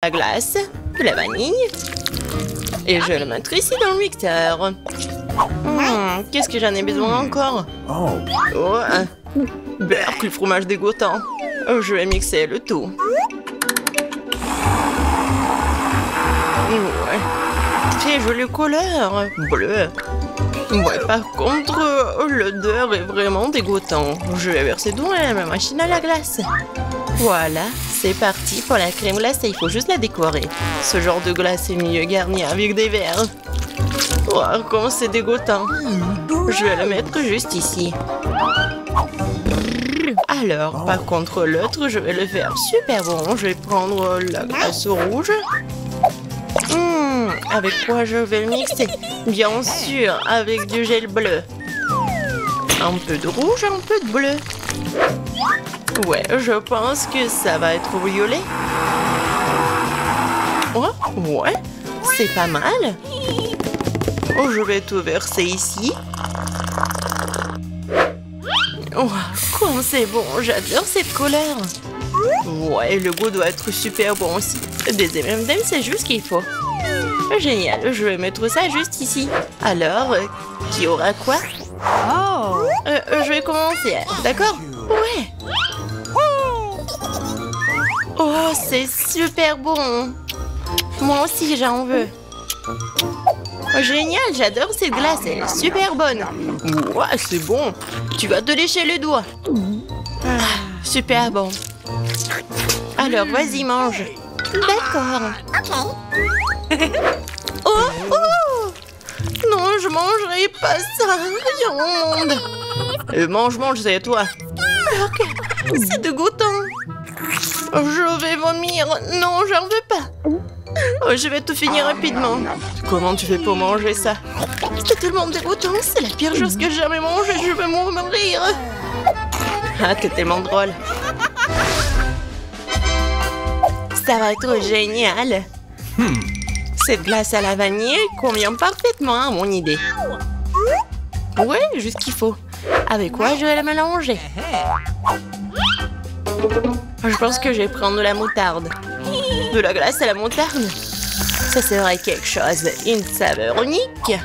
la glace, de la vanille. Et je le mettrai ici dans le mixeur. Qu'est-ce que j'en ai besoin encore? Berk, le fromage dégoûtant. Je vais mixer le tout. Ouais. Très joli couleur. Bleu. Ouais, par contre, l'odeur est vraiment dégoûtante. Je vais verser dans la machine à la glace. Voilà, c'est parti pour la crème glacée. Il faut juste la décorer. Ce genre de glace est mieux garni avec des verres. Oh, comment c'est dégoûtant. Je vais le mettre juste ici. Alors, par contre, l'autre, je vais le faire super bon. Je vais prendre la glace rouge. Avec quoi je vais le mixer? Bien sûr, avec du gel bleu. Un peu de rouge, un peu de bleu. Ouais, je pense que ça va être violet. Oh, ouais, c'est pas mal. Oh, je vais tout verser ici. Oh, comme c'est bon, j'adore cette couleur. Ouais, le goût doit être super bon aussi. Des M&M's, c'est juste ce qu'il faut. Génial, je vais mettre ça juste ici. Alors, qui aura quoi? Je vais commencer, d'accord? Ouais. Oh, c'est super bon. Moi aussi, j'en veux. Génial, j'adore cette glace, elle est super bonne. Ouais, c'est bon. Tu vas te lécher le doigt. Super bon. Alors, vas-y, mange. D'accord. Oh! Non, je mangerai pas ça. Rien au monde. Mange, c'est à toi. Ok, c'est dégoûtant. Je vais vomir. Non, j'en veux pas. Je vais tout finir rapidement. Comment tu fais pour manger ça? C'est tellement dégoûtant. C'est la pire chose que j'ai jamais mangée. Je vais mourir. Ah, t'es tellement drôle. Ça va être génial. Cette glace à la vanille convient parfaitement à mon idée. Ouais, juste ce qu'il faut. Avec quoi je vais la mélanger? Je pense que je vais prendre de la moutarde. De la glace à la moutarde? Ça serait quelque chose. Une saveur unique.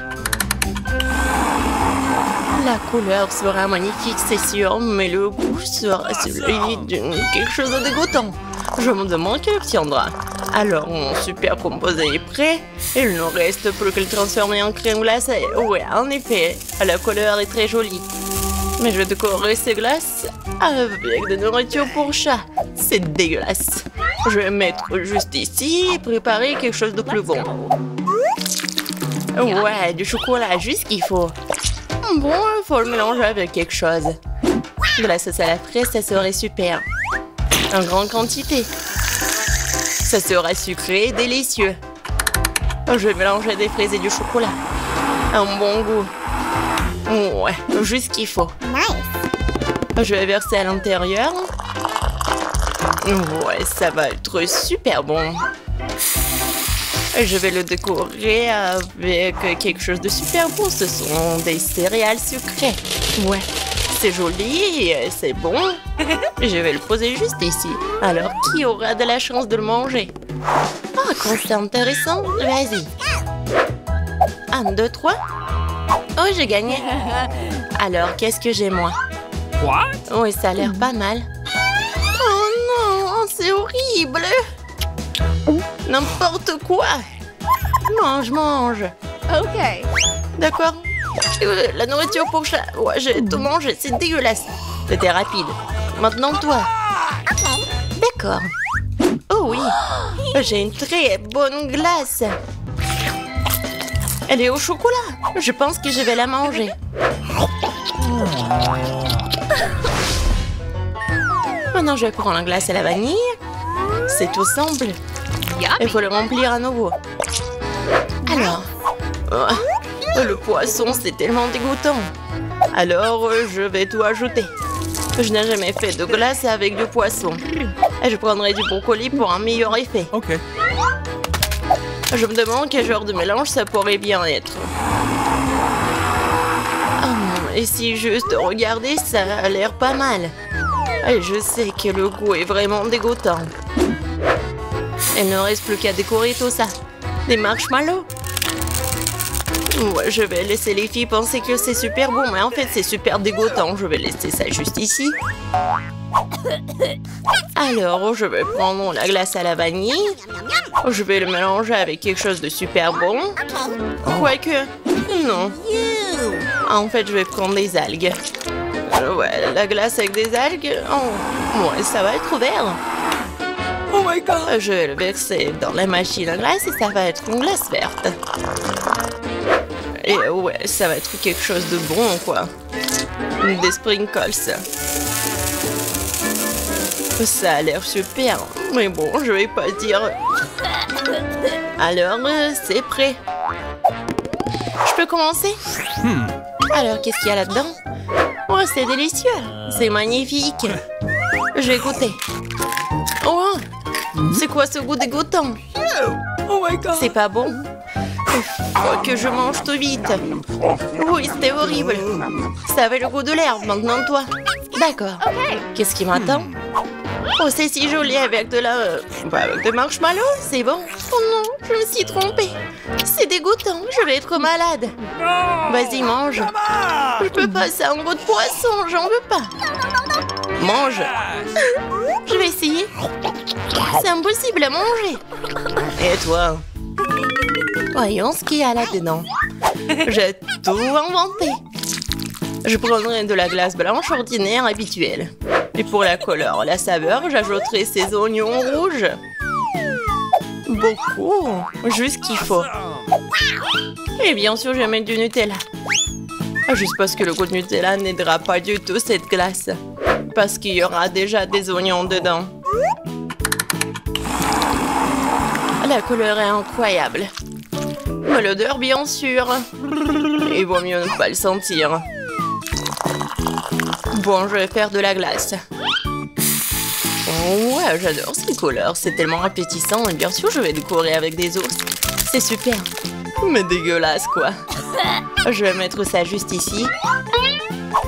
La couleur sera magnifique, c'est sûr, mais le goût sera celui de quelque chose de dégoûtant. Je me demande qui l'obtiendra. Alors, mon super composé est prêt. Il ne reste plus que le transformer en crème glacée. Ouais, en effet, la couleur est très jolie. Mais je vais décorer ces glaces avec de nourriture pour chat. C'est dégueulasse. Je vais mettre juste ici et préparer quelque chose de plus bon. Ouais, du chocolat, juste ce qu'il faut. Bon, il faut le mélanger avec quelque chose. De la sauce à la fraise, ça serait super. En grande quantité. Ça sera sucré et délicieux. Je vais mélanger des fraises et du chocolat. Un bon goût. Ouais, juste ce qu'il faut. Je vais verser à l'intérieur. Ouais, ça va être super bon. Je vais le décorer avec quelque chose de super bon. Ce sont des céréales sucrées. Ouais, c'est joli et c'est bon. Je vais le poser juste ici. Alors, qui aura de la chance de le manger? Ah, quand c'est intéressant, vas-y. 1, 2, 3. Oh, j'ai gagné. Alors, qu'est-ce que j'ai, moi? Oui, ça a l'air pas mal. Oh non, c'est horrible. N'importe quoi. Mange. Ok. D'accord. La nourriture pour chat. Ouais, j'ai tout mangé, c'est dégueulasse. C'était rapide. Maintenant, toi. D'accord. Oh oui, j'ai une très bonne glace. Elle est au chocolat. Je pense que je vais la manger. Maintenant, je vais prendre la glace à la vanille. C'est tout simple. Il faut le remplir à nouveau. Alors, le poisson, c'est tellement dégoûtant. Alors, je vais tout ajouter. Je n'ai jamais fait de glace avec du poisson. Et je prendrai du brocoli pour un meilleur effet. Ok. Je me demande quel genre de mélange ça pourrait bien être. Et si juste regarder, ça a l'air pas mal. Et je sais que le goût est vraiment dégoûtant. Il ne reste plus qu'à décorer tout ça. Des marshmallows. Ouais, je vais laisser les filles penser que c'est super bon, mais en fait, c'est super dégoûtant. Je vais laisser ça juste ici. Alors, je vais prendre la glace à la vanille. Je vais le mélanger avec quelque chose de super bon. Quoique, non. En fait, je vais prendre des algues. Ouais, la glace avec des algues, oh, ouais, ça va être vert. Oh my god! Je vais le verser dans la machine à glace et ça va être une glace verte. Et ouais, ça va être quelque chose de bon, quoi. Des sprinkles. Ça a l'air super, mais bon, je vais pas dire. Alors, c'est prêt. Je peux commencer? Alors, qu'est-ce qu'il y a là-dedans? Oh, c'est délicieux. C'est magnifique. Je vais goûter. Oh, c'est quoi ce goût dégoûtant? Oh my god. C'est pas bon? Faut que je mange tout vite. Oui, c'était horrible. Ça avait le goût de l'herbe, maintenant toi. D'accord. Qu'est-ce qui m'attend? Oh, c'est si joli avec de la... avec de marshmallows, c'est bon. Oh non, je me suis trompée. C'est dégoûtant, je vais être malade. Vas-y, mange. Je peux pas, c'est un goût de poisson, j'en veux pas. Mange. Je vais essayer. C'est impossible à manger. Et toi? Voyons ce qu'il y a là-dedans. J'ai tout inventé. Je prendrai de la glace blanche ordinaire habituelle. Et pour la couleur, la saveur, j'ajouterai ces oignons rouges. Beaucoup. Juste qu'il faut. Et bien sûr, je vais mettre du Nutella. Juste parce que le goût de Nutella n'aidera pas du tout cette glace. Parce qu'il y aura déjà des oignons dedans. La couleur est incroyable. Mais l'odeur, bien sûr. Il vaut mieux ne pas le sentir. Bon, je vais faire de la glace. Oh ouais, j'adore ces couleurs. C'est tellement appétissant. Et bien sûr, je vais décorer avec des ours. C'est super. Mais dégueulasse, quoi. Je vais mettre ça juste ici.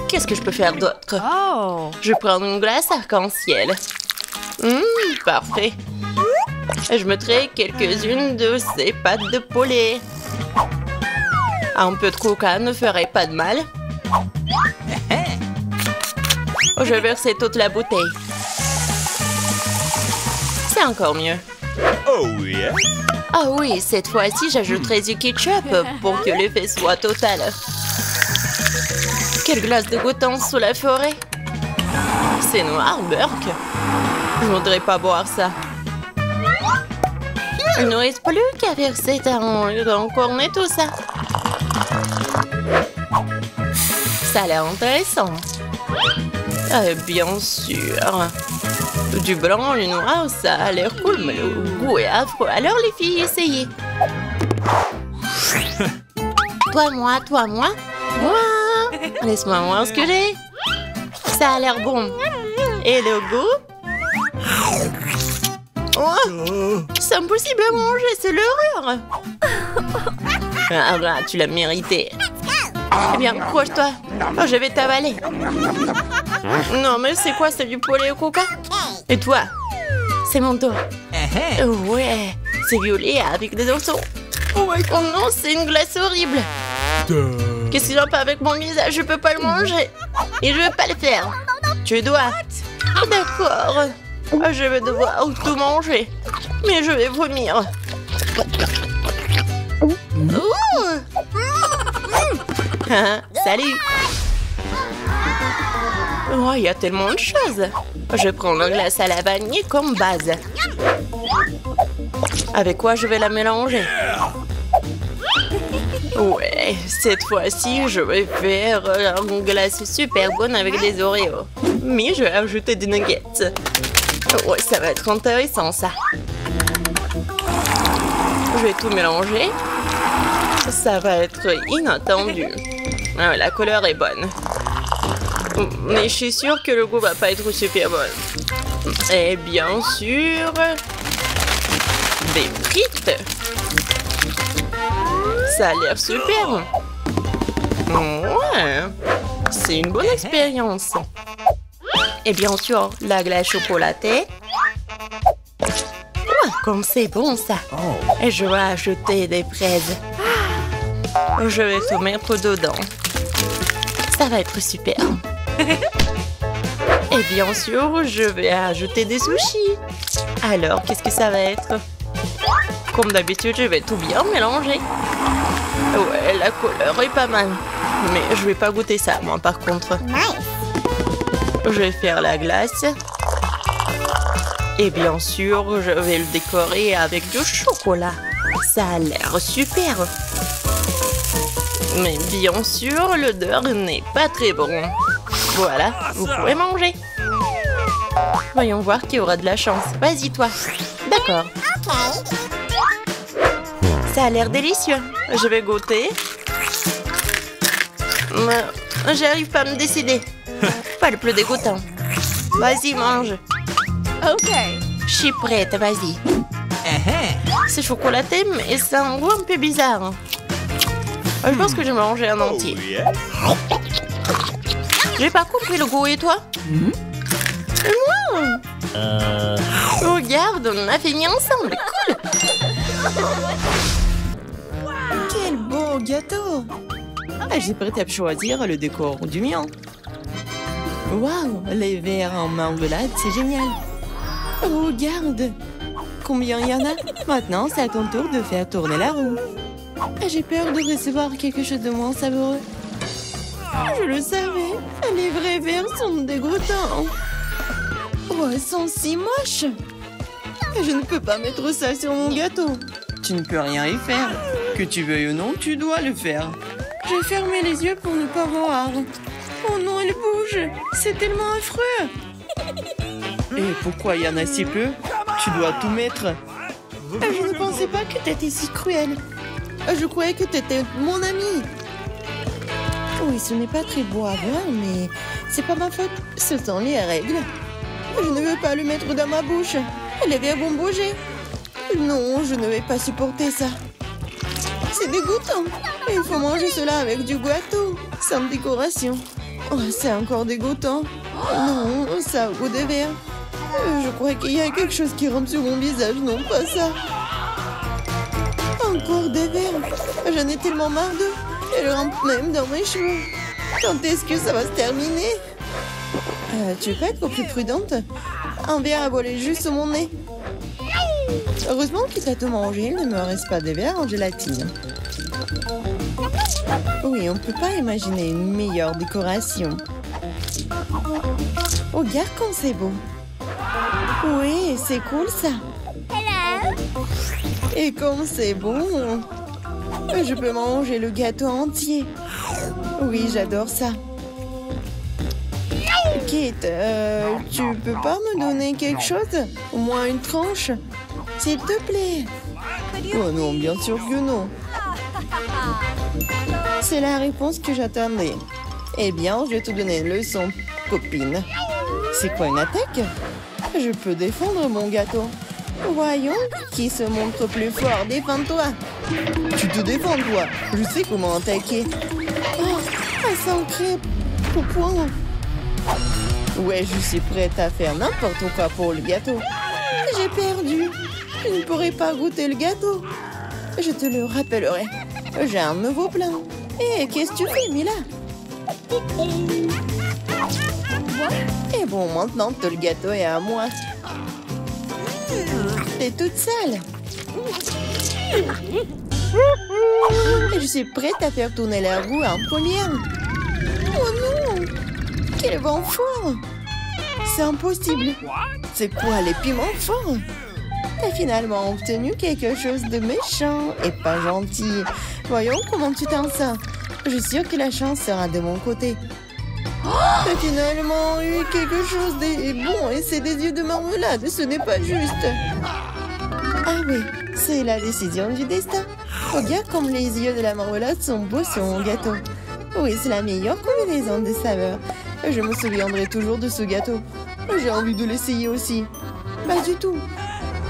Qu'est-ce que je peux faire d'autre? Je prends une glace arc-en-ciel. Parfait. Je mettrai quelques-unes de ces pâtes de poulet. Un peu de coca ne ferait pas de mal. Je vais verser toute la bouteille. C'est encore mieux. Oh yeah. Ah oui, cette fois-ci, j'ajouterai du ketchup pour que l'effet soit total. Quelle glace dégoûtante sous la forêt. C'est noir, Burke. Je voudrais pas boire ça. Il ne reste plus qu'à verser dans cornet tout ça. Ça a l'air intéressant. Bien sûr. Du blanc, du noir, ça a l'air cool, mais le goût est affreux. Alors les filles, essayez. Toi, moi, toi, moi. Moi. Laisse-moi voir ce que j'ai. Ça a l'air bon. Et le goût? Oh, c'est impossible à manger, c'est l'horreur. Ah là, tu l'as mérité. Eh bien, accroche-toi. Oh, je vais t'avaler. Non, mais c'est quoi, c'est du poulet au coca? Et toi? C'est mon tour. Ouais, c'est violet avec des oiseaux. Oh non, c'est une glace horrible. Qu'est-ce qu'il y a pas avec mon visage? Je peux pas le manger. Et je vais pas le faire. Tu dois. D'accord. Je vais devoir tout manger. Mais je vais vomir. Salut. Oh, il y a tellement de choses. Je prends la glace à la vanille comme base. Avec quoi je vais la mélanger? Ouais, cette fois-ci, je vais faire une glace super bonne avec des Oreos. Mais je vais ajouter des nuggets. Ouais, ça va être intéressant, ça. Je vais tout mélanger. Ça va être inattendu. Ah, la couleur est bonne. Mais je suis sûre que le goût va pas être super bon. Et bien sûr... des frites. Ça a l'air super. Ouais. C'est une bonne expérience. Et bien sûr, la glace chocolatée. comme c'est bon ça. Et je vais ajouter des fraises. Je vais tout mettre dedans. Ça va être super. Et bien sûr, je vais ajouter des sushis. Alors, qu'est-ce que ça va être? Comme d'habitude, je vais tout bien mélanger. Ouais, la couleur est pas mal. Mais je vais pas goûter ça, moi, par contre. Je vais faire la glace. Et bien sûr, je vais le décorer avec du chocolat. Ça a l'air super. Mais bien sûr, l'odeur n'est pas très bon. Voilà, vous pouvez manger. Voyons voir qui aura de la chance. Vas-y, toi. D'accord. Ça a l'air délicieux. Je vais goûter. J'arrive pas à me décider. Pas le plus dégoûtant. Vas-y, mange. Ok. Je suis prête, vas-y. C'est chocolaté, mais c'est un goût un peu bizarre. Je pense que je vais manger un entier. J'ai pas compris le goût, et toi? Regarde, on a fini ensemble. Cool. Quel beau gâteau! J'ai prêt à choisir le décor du mien. Waouh, les verres en marmelade, c'est génial. Regarde, combien il y en a? Maintenant, c'est à ton tour de faire tourner la roue. J'ai peur de recevoir quelque chose de moins savoureux. Je le savais, les vrais verres sont dégoûtants. Oh, ils sont si moches. Je ne peux pas mettre ça sur mon gâteau. Tu ne peux rien y faire. Que tu veuilles ou non, tu dois le faire. J'ai fermé les yeux pour ne pas voir. Oh non, elle bouge. C'est tellement affreux. Et pourquoi il y en a si peu? Tu dois tout mettre. Je ne pensais pas que tu étais si cruel. Je croyais que tu étais mon ami. Oui, ce n'est pas très beau à voir, mais c'est pas ma faute. Ce sont les règles. Je ne veux pas le mettre dans ma bouche. Les verres vont bouger. Non, je ne vais pas supporter ça. C'est dégoûtant. Il faut manger cela avec du gâteau, sans décoration. Oh, c'est encore dégoûtant. Non, ça a goût de verre. Je crois qu'il y a quelque chose qui rampe sur mon visage, non pas ça. Encore des verres. J'en ai tellement marre d'eux. Elles rampent même dans mes cheveux. Quand est-ce que ça va se terminer? Tu peux être plus prudente? Un verre a volé juste sur mon nez. Heureusement que tu as tout mangé, il ne me reste pas des verres en gélatine. Oui, on ne peut pas imaginer une meilleure décoration. Regarde comme c'est beau. Oui, c'est cool ça. Et comme c'est bon, je peux manger le gâteau entier. Oui, j'adore ça. Kate, tu peux pas me donner quelque chose? Au moins une tranche? S'il te plaît. Oh non, bien sûr que non. C'est la réponse que j'attendais. Eh bien, je vais te donner une leçon, copine. C'est quoi une attaque? Je peux défendre mon gâteau. Voyons, qui se montre plus fort? Défends-toi. Tu te défends, toi. Je sais comment attaquer. Oh, un sacré point. Ouais, je suis prête à faire n'importe quoi pour le gâteau. J'ai perdu. Je ne pourrai pas goûter le gâteau. Je te le rappellerai. J'ai un nouveau plan. Et qu'est-ce que tu fais, Mila? Et bon, maintenant que le gâteau est à moi. T'es toute sale. Et je suis prête à faire tourner la roue en première. Oh non! Quel vent fort! C'est impossible. C'est quoi les piments forts? T'as finalement obtenu quelque chose de méchant et pas gentil. Voyons comment tu t'en sors. Je suis sûre que la chance sera de mon côté. T'as finalement eu quelque chose de bon et c'est des yeux de marmelade. Ce n'est pas juste. Ah oui, c'est la décision du destin. Regarde comme les yeux de la marmelade sont beaux sur mon gâteau. Oui, c'est la meilleure combinaison de saveurs. Je me souviendrai toujours de ce gâteau. J'ai envie de l'essayer aussi. Pas du tout.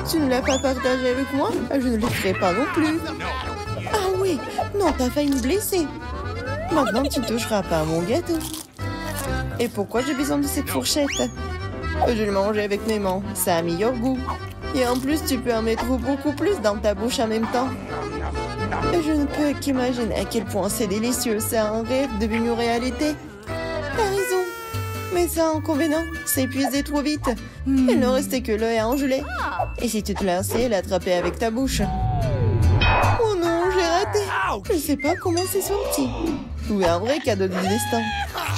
Tu ne l'as pas partagé avec moi? Je ne le ferai pas non plus. Ah oui, non, t'as failli me blesser. Maintenant, tu ne toucheras pas à mon gâteau. Et pourquoi j'ai besoin de cette fourchette? Je le mangeais avec mes mains. Ça a meilleur goût. Et en plus, tu peux en mettre beaucoup plus dans ta bouche en même temps. Et je ne peux qu'imaginer à quel point c'est délicieux. C'est un rêve devenu réalité. T'as raison. Mais ça, inconvénient, c'est épuisé trop vite. Il ne restait que l'œil à engeler. Et si tu te lançais, l'attraper avec ta bouche. Oh non, j'ai raté. Je sais pas comment c'est sorti. Ou un vrai cadeau du destin.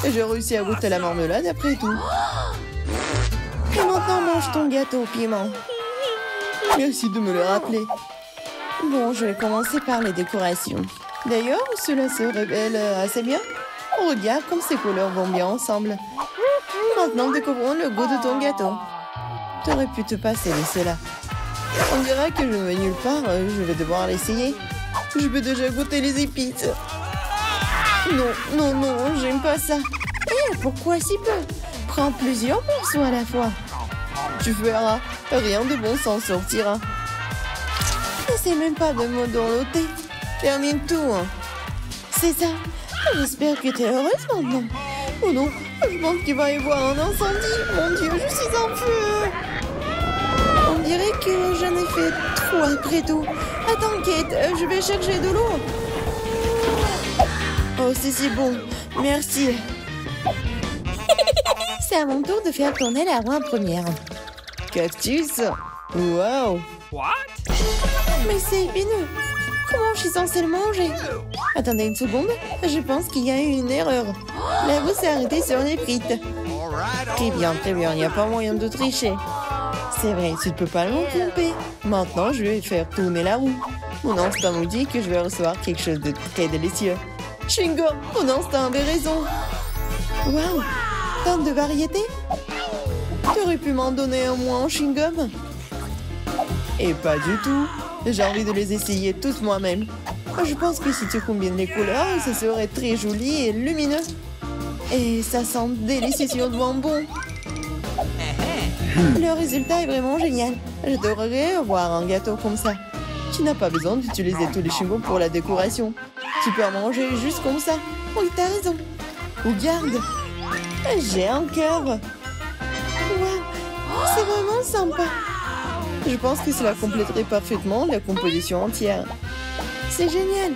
Et j'ai réussi à goûter la marmelade après tout. Et maintenant, mange ton gâteau au piment. Merci de me le rappeler. Bon, je vais commencer par les décorations. D'ailleurs, cela se révèle assez bien. Regarde comme ces couleurs vont bien ensemble. Maintenant, découvrons le goût de ton gâteau. T'aurais pu te passer de cela. On dirait que je ne vais nulle part, je vais devoir l'essayer. Je peux déjà goûter les épices. Non, j'aime pas ça. Pourquoi si peu? Prends plusieurs morceaux à la fois. Tu verras, rien de bon s'en sortira. N'essaie même pas de me dorloter. Termine tout. C'est ça. J'espère que tu es heureuse maintenant. Oh non, je pense qu'il va y avoir un incendie. Mon Dieu, je suis en feu. On dirait que j'en ai fait trop après tout. Attends, Kate, je vais chercher de l'eau. Oh, c'est si bon. Merci. C'est à mon tour de faire tourner la roue en première. Cactus. Wow. Mais c'est épineux. Comment je suis censée le manger? Attendez une seconde. Je pense qu'il y a eu une erreur. La roue s'est arrêtée sur les frites. Très bien. Il n'y a pas moyen de tricher. C'est vrai, tu ne peux pas me tromper. Maintenant, je vais faire tourner la roue. Mon instinct me dit que je vais recevoir quelque chose de très délicieux. Shingo, mon instinct avait raison. Waouh, tant de variétés. Tu aurais pu m'en donner un moins en chewing-gum? Et pas du tout. J'ai envie de les essayer tous moi-même. Je pense que si tu combines les couleurs, ça serait très joli et lumineux. Et ça sent délicieusement bon. Le résultat est vraiment génial. J'adorerais avoir un gâteau comme ça. Tu n'as pas besoin d'utiliser tous les chevaux pour la décoration. Tu peux en manger juste comme ça. Oui, t'as raison. Regarde. J'ai un cœur. Waouh, c'est vraiment sympa. Je pense que cela compléterait parfaitement la composition entière. C'est génial.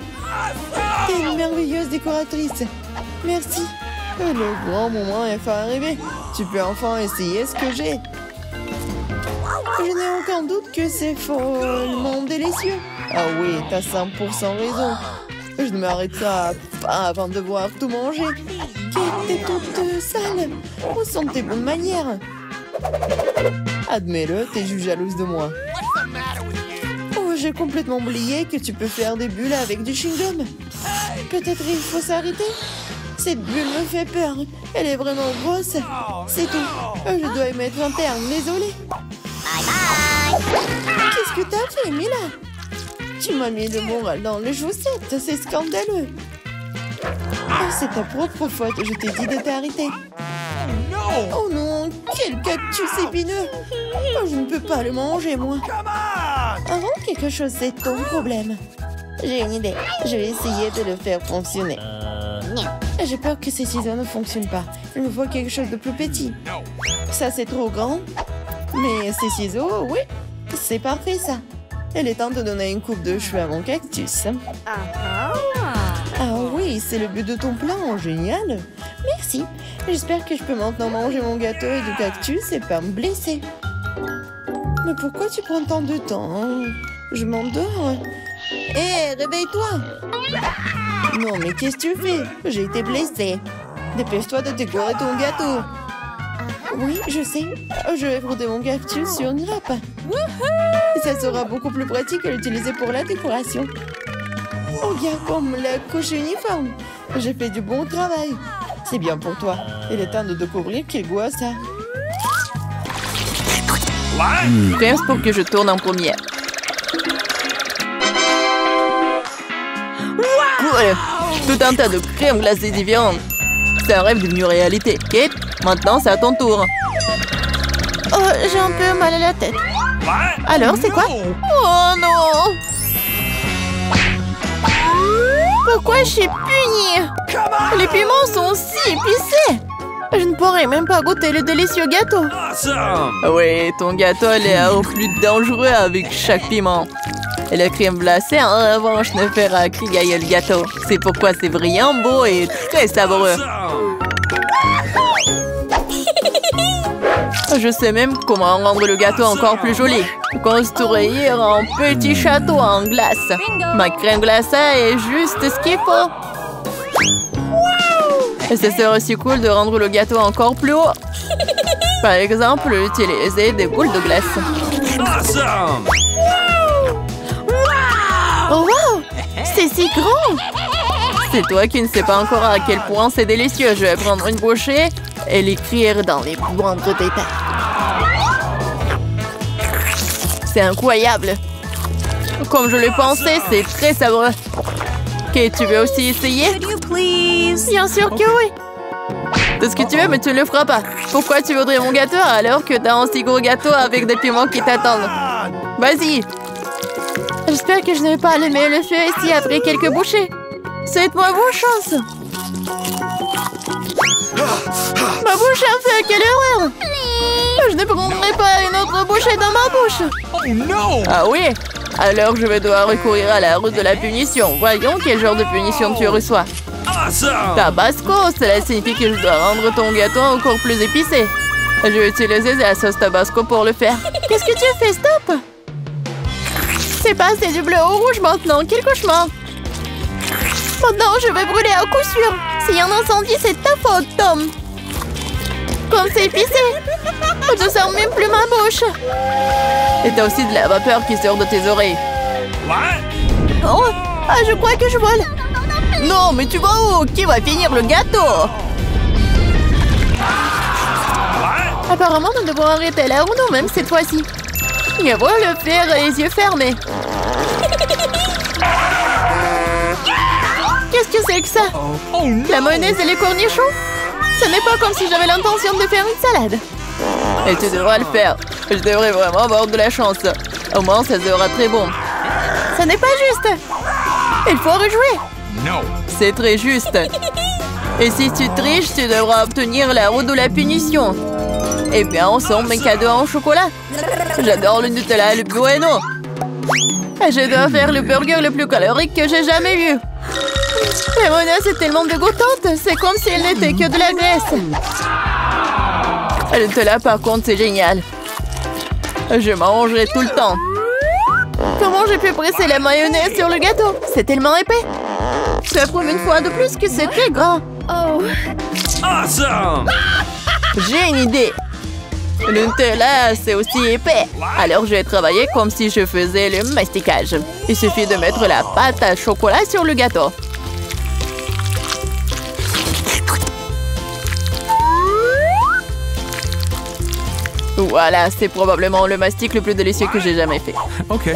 T'es une merveilleuse décoratrice. Merci. Le grand moment est enfin arrivé. Tu peux enfin essayer ce que j'ai. Je n'ai aucun doute que c'est follement délicieux. Ah oui, t'as 100% raison. Je ne m'arrêterai pas avant de voir tout manger. Kate, t'es toute sale. Où sont tes bonnes manières? Admets-le, t'es juste jalouse de moi. Oh, j'ai complètement oublié que tu peux faire des bulles avec du chewing-gum. Peut-être il faut s'arrêter. Cette bulle me fait peur. Elle est vraiment grosse. C'est tout. Je dois y mettre un terme, désolée. Qu'est-ce que t'as fait, Mila? Tu m'as mis le moral dans les chaussettes. C'est scandaleux. Oh, c'est ta propre faute. Je t'ai dit de t'arrêter. Oh non, quel cactus épineux. Oh, je ne peux pas le manger, moi. Avant quelque chose, c'est ton problème. J'ai une idée. Je vais essayer de le faire fonctionner. J'ai peur que ces ciseaux ne fonctionnent pas. Il me faut quelque chose de plus petit. Ça, c'est trop grand. Mais ces ciseaux, oui, c'est parfait, ça. Il est temps de donner une coupe de cheveux à mon cactus. Ah oui, c'est le but de ton plan. Génial. Merci. J'espère que je peux maintenant manger mon gâteau et du cactus et pas me blesser. Mais pourquoi tu prends tant de temps? Je m'endors. Hé, réveille-toi. Non, mais qu'est-ce que tu fais? J'ai été blessée. Dépêche-toi de décorer ton gâteau. Oui, je sais. Je vais frotter mon cactus sur une râpe. Ça sera beaucoup plus pratique à l'utiliser pour la décoration. Regarde comme la couche uniforme. J'ai fait du bon travail. C'est bien pour toi. Il est temps de découvrir quel goût a ça. Pense pour que je tourne en première. Voilà. Tout un tas de crème glacée différentes. C'est un rêve devenu réalité. Kate, maintenant c'est à ton tour. Oh, j'ai un peu mal à la tête. Alors, c'est quoi? Oh non! Pourquoi je suis punie? Les piments sont si épicés. Je ne pourrais même pas goûter le délicieux gâteau. Oui, ton gâteau a l'air plus dangereux avec chaque piment. Et la crème glacée, en revanche, ne fera qu'égayer le gâteau. C'est pourquoi c'est brillant, beau et très savoureux. Je sais même comment rendre le gâteau encore plus joli. Construire un petit château en glace. Ma crème glacée est juste ce qu'il faut. Et ce serait aussi cool de rendre le gâteau encore plus haut. Par exemple, utiliser des boules de glace. Oh wow! C'est si grand! C'est toi qui ne sais pas encore à quel point c'est délicieux. Je vais prendre une bouchée et l'écrire dans les moindres détails. C'est incroyable! Comme je le pensais, c'est très savoureux. Ok, tu veux aussi essayer? Bien sûr que oui! Tout ce que tu veux, mais tu ne le feras pas. Pourquoi tu voudrais mon gâteau alors que t'as un si gros gâteau avec des piments qui t'attendent? Vas-y! J'espère que je ne vais pas allumer le feu ici après quelques bouchées. Souhaite-moi bonne chance. Ma bouche a fait quelle erreur! Je ne prendrai pas une autre bouchée dans ma bouche. Oh non! Ah oui? Alors je vais devoir recourir à la route de la punition. Voyons quel genre de punition tu reçois. Tabasco, cela signifie que je dois rendre ton gâteau encore plus épicé. Je vais utiliser la sauce Tabasco pour le faire. Qu'est-ce que tu fais? Stop! C'est passé du bleu au rouge maintenant. Quel cauchemar! Maintenant, je vais brûler à coup sûr. S'il y a un incendie, c'est ta faute, Tom. Comme c'est épicé. Je ne sens même plus ma bouche. Et t'as aussi de la vapeur qui sort de tes oreilles. Oh, ah, je crois que je vole. Non, mais tu vas où? Qui va finir le gâteau? Apparemment, nous devons arrêter la roue nous-mêmes cette fois-ci. Mieux vaut le faire les yeux fermés. Qu'est-ce que c'est que ça? La mayonnaise et les cornichons? Ce n'est pas comme si j'avais l'intention de faire une salade. Et tu devras le faire. Je devrais vraiment avoir de la chance. Au moins, ça sera très bon. Ce n'est pas juste. Il faut rejouer. Non. C'est très juste. Et si tu triches, tu devras obtenir la roue de la punition. Eh bien, on sort mes cadeaux en chocolat. J'adore le Nutella et le Bueno. Je dois faire le burger le plus calorique que j'ai jamais vu. La mayonnaise est tellement dégoûtante. C'est comme si elle n'était que de la graisse. Le Nutella, par contre, c'est génial. Je mangerai tout le temps. Comment j'ai pu presser la mayonnaise sur le gâteau? C'est tellement épais. Ça prouve une fois de plus que c'est très grand. Oh. Awesome! J'ai une idée. Le Nutella, c'est aussi épais. Alors, je vais travailler comme si je faisais le masticage. Il suffit de mettre la pâte à chocolat sur le gâteau. Voilà, c'est probablement le mastic le plus délicieux que j'ai jamais fait. Ok.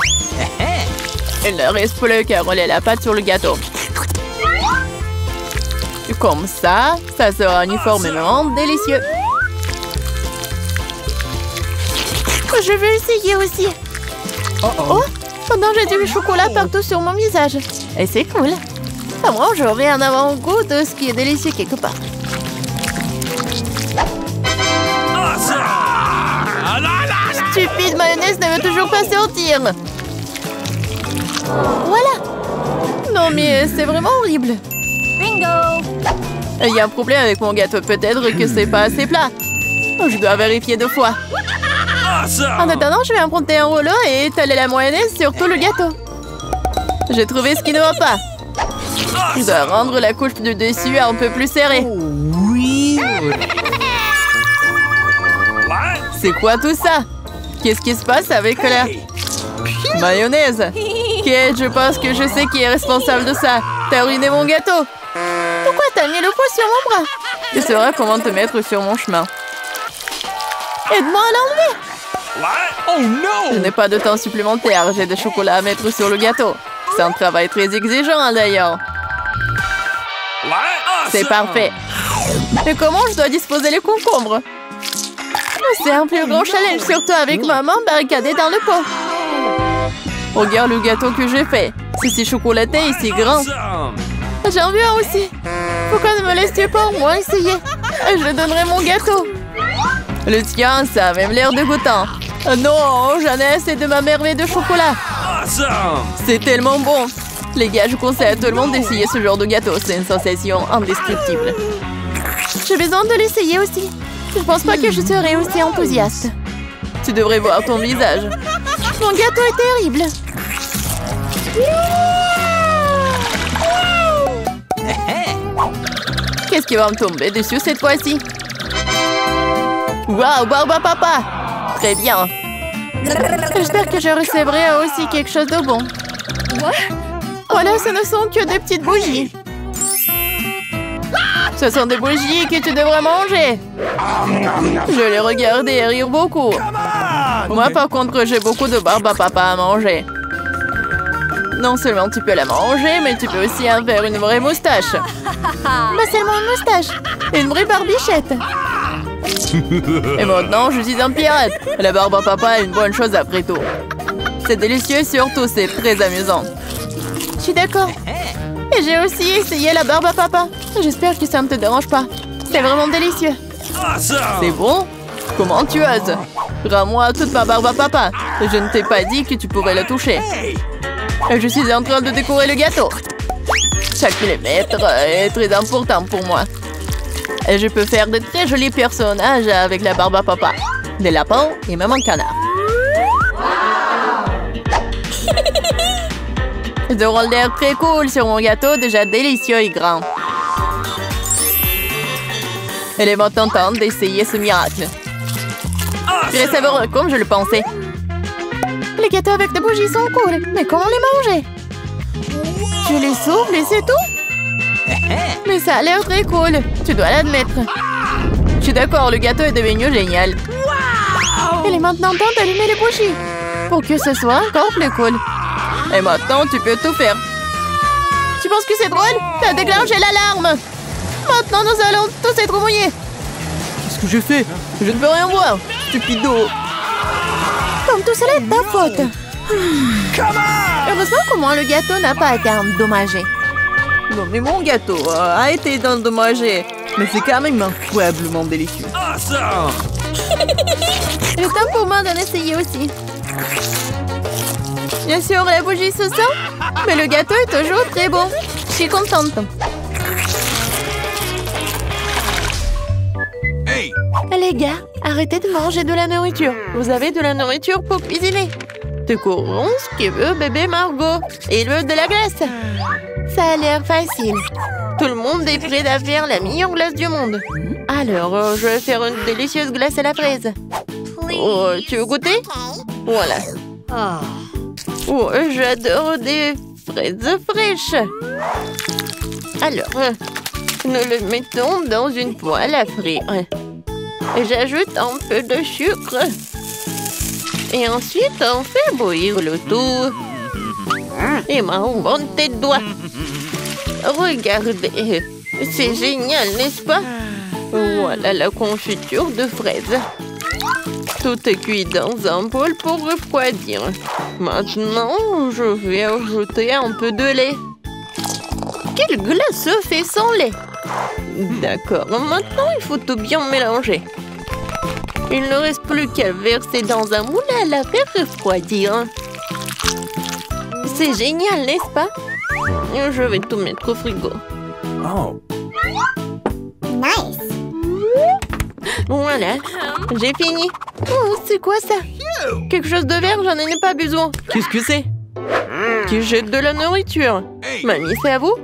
Il ne reste plus qu'à rouler la pâte sur le gâteau. Comme ça, ça sera uniformément délicieux. Je veux essayer aussi. Oh, pendant j'ai du chocolat partout sur mon visage. Et c'est cool. Au moins, j'aurai un avant-goût de ce qui est délicieux quelque part. Stupide mayonnaise ne veut toujours pas sortir. Voilà. Non mais c'est vraiment horrible. Bingo. Il y a un problème avec mon gâteau. Peut-être que c'est pas assez plat. Je dois vérifier 2 fois. En attendant, je vais emprunter un rouleau et étaler la mayonnaise sur tout le gâteau. J'ai trouvé ce qui ne va pas. Je dois rendre la couche du dessus un peu plus serrée. C'est quoi tout ça? Qu'est-ce qui se passe avec la mayonnaise? Kate, je pense que je sais qui est responsable de ça. T'as ruiné mon gâteau. Pourquoi t'as mis le poids sur mon bras? Tu sauras comment te mettre sur mon chemin. Aide-moi à l'enlever. Oh non! Je n'ai pas de temps supplémentaire. J'ai des chocolats à mettre sur le gâteau. C'est un travail très exigeant d'ailleurs. C'est parfait. Mais comment je dois disposer les concombres? C'est un plus grand challenge, surtout avec maman barricadée dans le pot. Regarde le gâteau que j'ai fait. C'est si chocolaté et si grand. J'en veux un aussi. Pourquoi ne me laisses-tu pas au moins essayer? Je donnerai mon gâteau. Le tien, ça a même l'air dégoûtant. Non, j'en ai assez de ma merveille de chocolat. Awesome! C'est tellement bon. Les gars, je conseille à tout le monde d'essayer ce genre de gâteau. C'est une sensation indescriptible. J'ai besoin de l'essayer aussi. Je pense pas que je serai aussi enthousiaste. Tu devrais voir ton visage. Mon gâteau est terrible. Qu'est-ce qui va me tomber dessus cette fois-ci? Waouh, Barba Papa! Très bien. J'espère que je recevrai aussi quelque chose de bon. Voilà, ce ne sont que des petites bougies. Ce sont des bougies que tu devrais manger. Je les regardais et rire beaucoup. Moi, par contre, j'ai beaucoup de Barba Papa à manger. Non seulement tu peux la manger, mais tu peux aussi en faire une vraie moustache. Pas seulement une moustache, une vraie barbichette. Et maintenant, je suis un pirate. La Barba Papa est une bonne chose après tout. C'est délicieux et surtout, c'est très amusant. Je suis d'accord. Et j'ai aussi essayé la Barba Papa. J'espère que ça ne te dérange pas. C'est vraiment délicieux. Awesome! C'est bon? Comment tu oses? Rends-moi toute ma Barba Papa. Je ne t'ai pas dit que tu pourrais la toucher. Et je suis en train de décorer le gâteau. Chaque millimètre est très important pour moi. Et je peux faire de très jolis personnages avec la Barba Papa. Des lapins et même un canard. Ils auront l'air très cool sur mon gâteau, déjà délicieux et grand. Il est maintenant temps d'essayer ce miracle. Très savoureux, comme je le pensais. Les gâteaux avec des bougies sont cool, mais comment les manger? Tu les souffles et c'est tout? Mais ça a l'air très cool, tu dois l'admettre. Je suis d'accord, le gâteau est devenu génial. Il est maintenant temps d'allumer les bougies, pour que ce soit encore plus cool. Et maintenant, tu peux tout faire. Tu penses que c'est drôle? T'as déclenché l'alarme. Maintenant, nous allons tous être mouillés. Qu'est-ce que je fais? Je ne peux rien voir, stupido. Comme tout cela est ta faute. Heureusement qu'au moins le gâteau n'a pas été endommagé. Non, mais mon gâteau a été endommagé. Mais c'est quand même incroyablement délicieux. Awesome! Il est temps pour moi d'en essayer aussi. Bien sûr, la bougie se sent, mais le gâteau est toujours très bon. Je suis contente. Hey! Les gars, arrêtez de manger de la nourriture. Vous avez de la nourriture pour cuisiner. Découvrons ce que veut bébé Margot. Il veut de la glace. Ça a l'air facile. Tout le monde est prêt à faire la meilleure glace du monde. Alors, je vais faire une délicieuse glace à la fraise. Oh, tu veux goûter? Voilà. Oh, j'adore des fraises fraîches. Alors, nous le mettons dans une poêle à frire. Et j'ajoute un peu de sucre. Et ensuite, on fait bouillir le tout. Et ma bonne tête doigt. Regardez, c'est génial, n'est-ce pas? Voilà la confiture de fraises. Tout est cuit dans un bol pour refroidir. Maintenant, je vais ajouter un peu de lait. Quelle glace se fait sans lait? D'accord, maintenant il faut tout bien mélanger. Il ne reste plus qu'à verser dans un moule à la faire refroidir. C'est génial, n'est-ce pas? Je vais tout mettre au frigo. Oh! Nice. Voilà, j'ai fini. Oh, c'est quoi ça? Quelque chose de vert, j'en ai pas besoin. Qu'est-ce que c'est? Qui jette de la nourriture? Mamie, c'est à vous?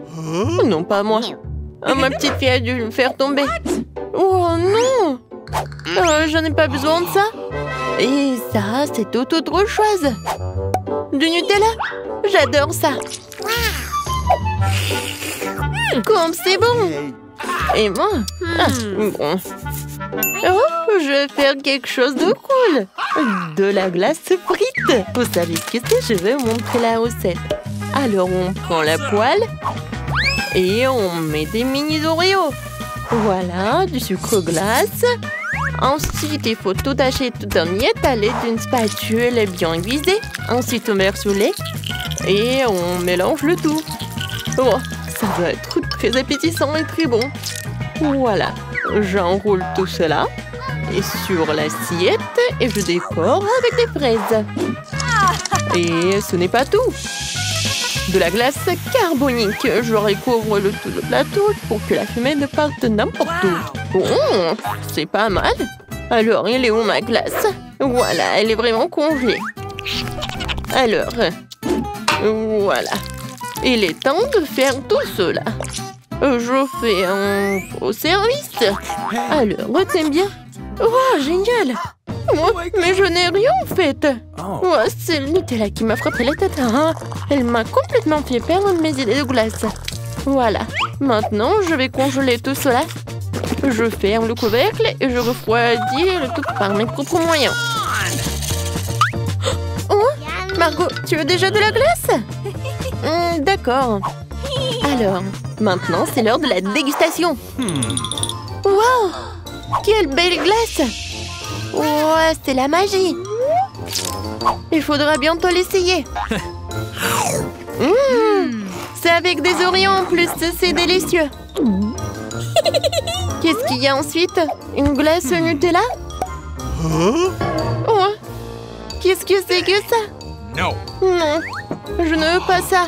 Non, pas moi. Oh, ma petite fille a dû le faire tomber. Oh non! J'en ai pas besoin de ça. Et ça, c'est tout autre chose. Du Nutella? J'adore ça. Comme c'est bon. Et moi? Bon. Oh, je vais faire quelque chose de cool. De la glace frite. Vous savez ce que c'est? Je vais vous montrer la recette. Alors, on prend la poêle et on met des mini Oreos. Voilà, du sucre glace. Ensuite, il faut tout hacher tout en miettes à l'aide d'une spatule bien aiguisée. Ensuite, on verse le lait et on mélange le tout. Oh, ça doit être très appétissant et très bon. Voilà, J'enroule tout cela et sur l'assiette et je décore avec des fraises. Et ce n'est pas tout. De la glace carbonique. Je recouvre tout le plateau pour que la fumée ne parte n'importe où. Oh, c'est pas mal. Alors, il est où ma glace? Voilà, elle est vraiment congelée. Alors, voilà. Il est temps de faire tout cela. Je fais un faux service. Alors, t'aimes bien? Oh, génial! Oh, mais je n'ai rien fait. Oh, c'est le Nutella qui m'a frappé la tête. Hein? Elle m'a complètement fait perdre mes idées de glace. Voilà. Maintenant, je vais congeler tout cela. Je ferme le couvercle et je refroidis le tout par mes propres moyens. Oh, Margot, tu veux déjà de la glace? D'accord. Alors, maintenant, c'est l'heure de la dégustation. Wow! Quelle belle glace! Ouais, c'est la magie! Il faudra bientôt l'essayer. C'est avec des Oreos en plus, c'est délicieux. Qu'est-ce qu'il y a ensuite? Une glace au Nutella? Oh, qu'est-ce que c'est que ça? No. Non, je ne veux pas ça.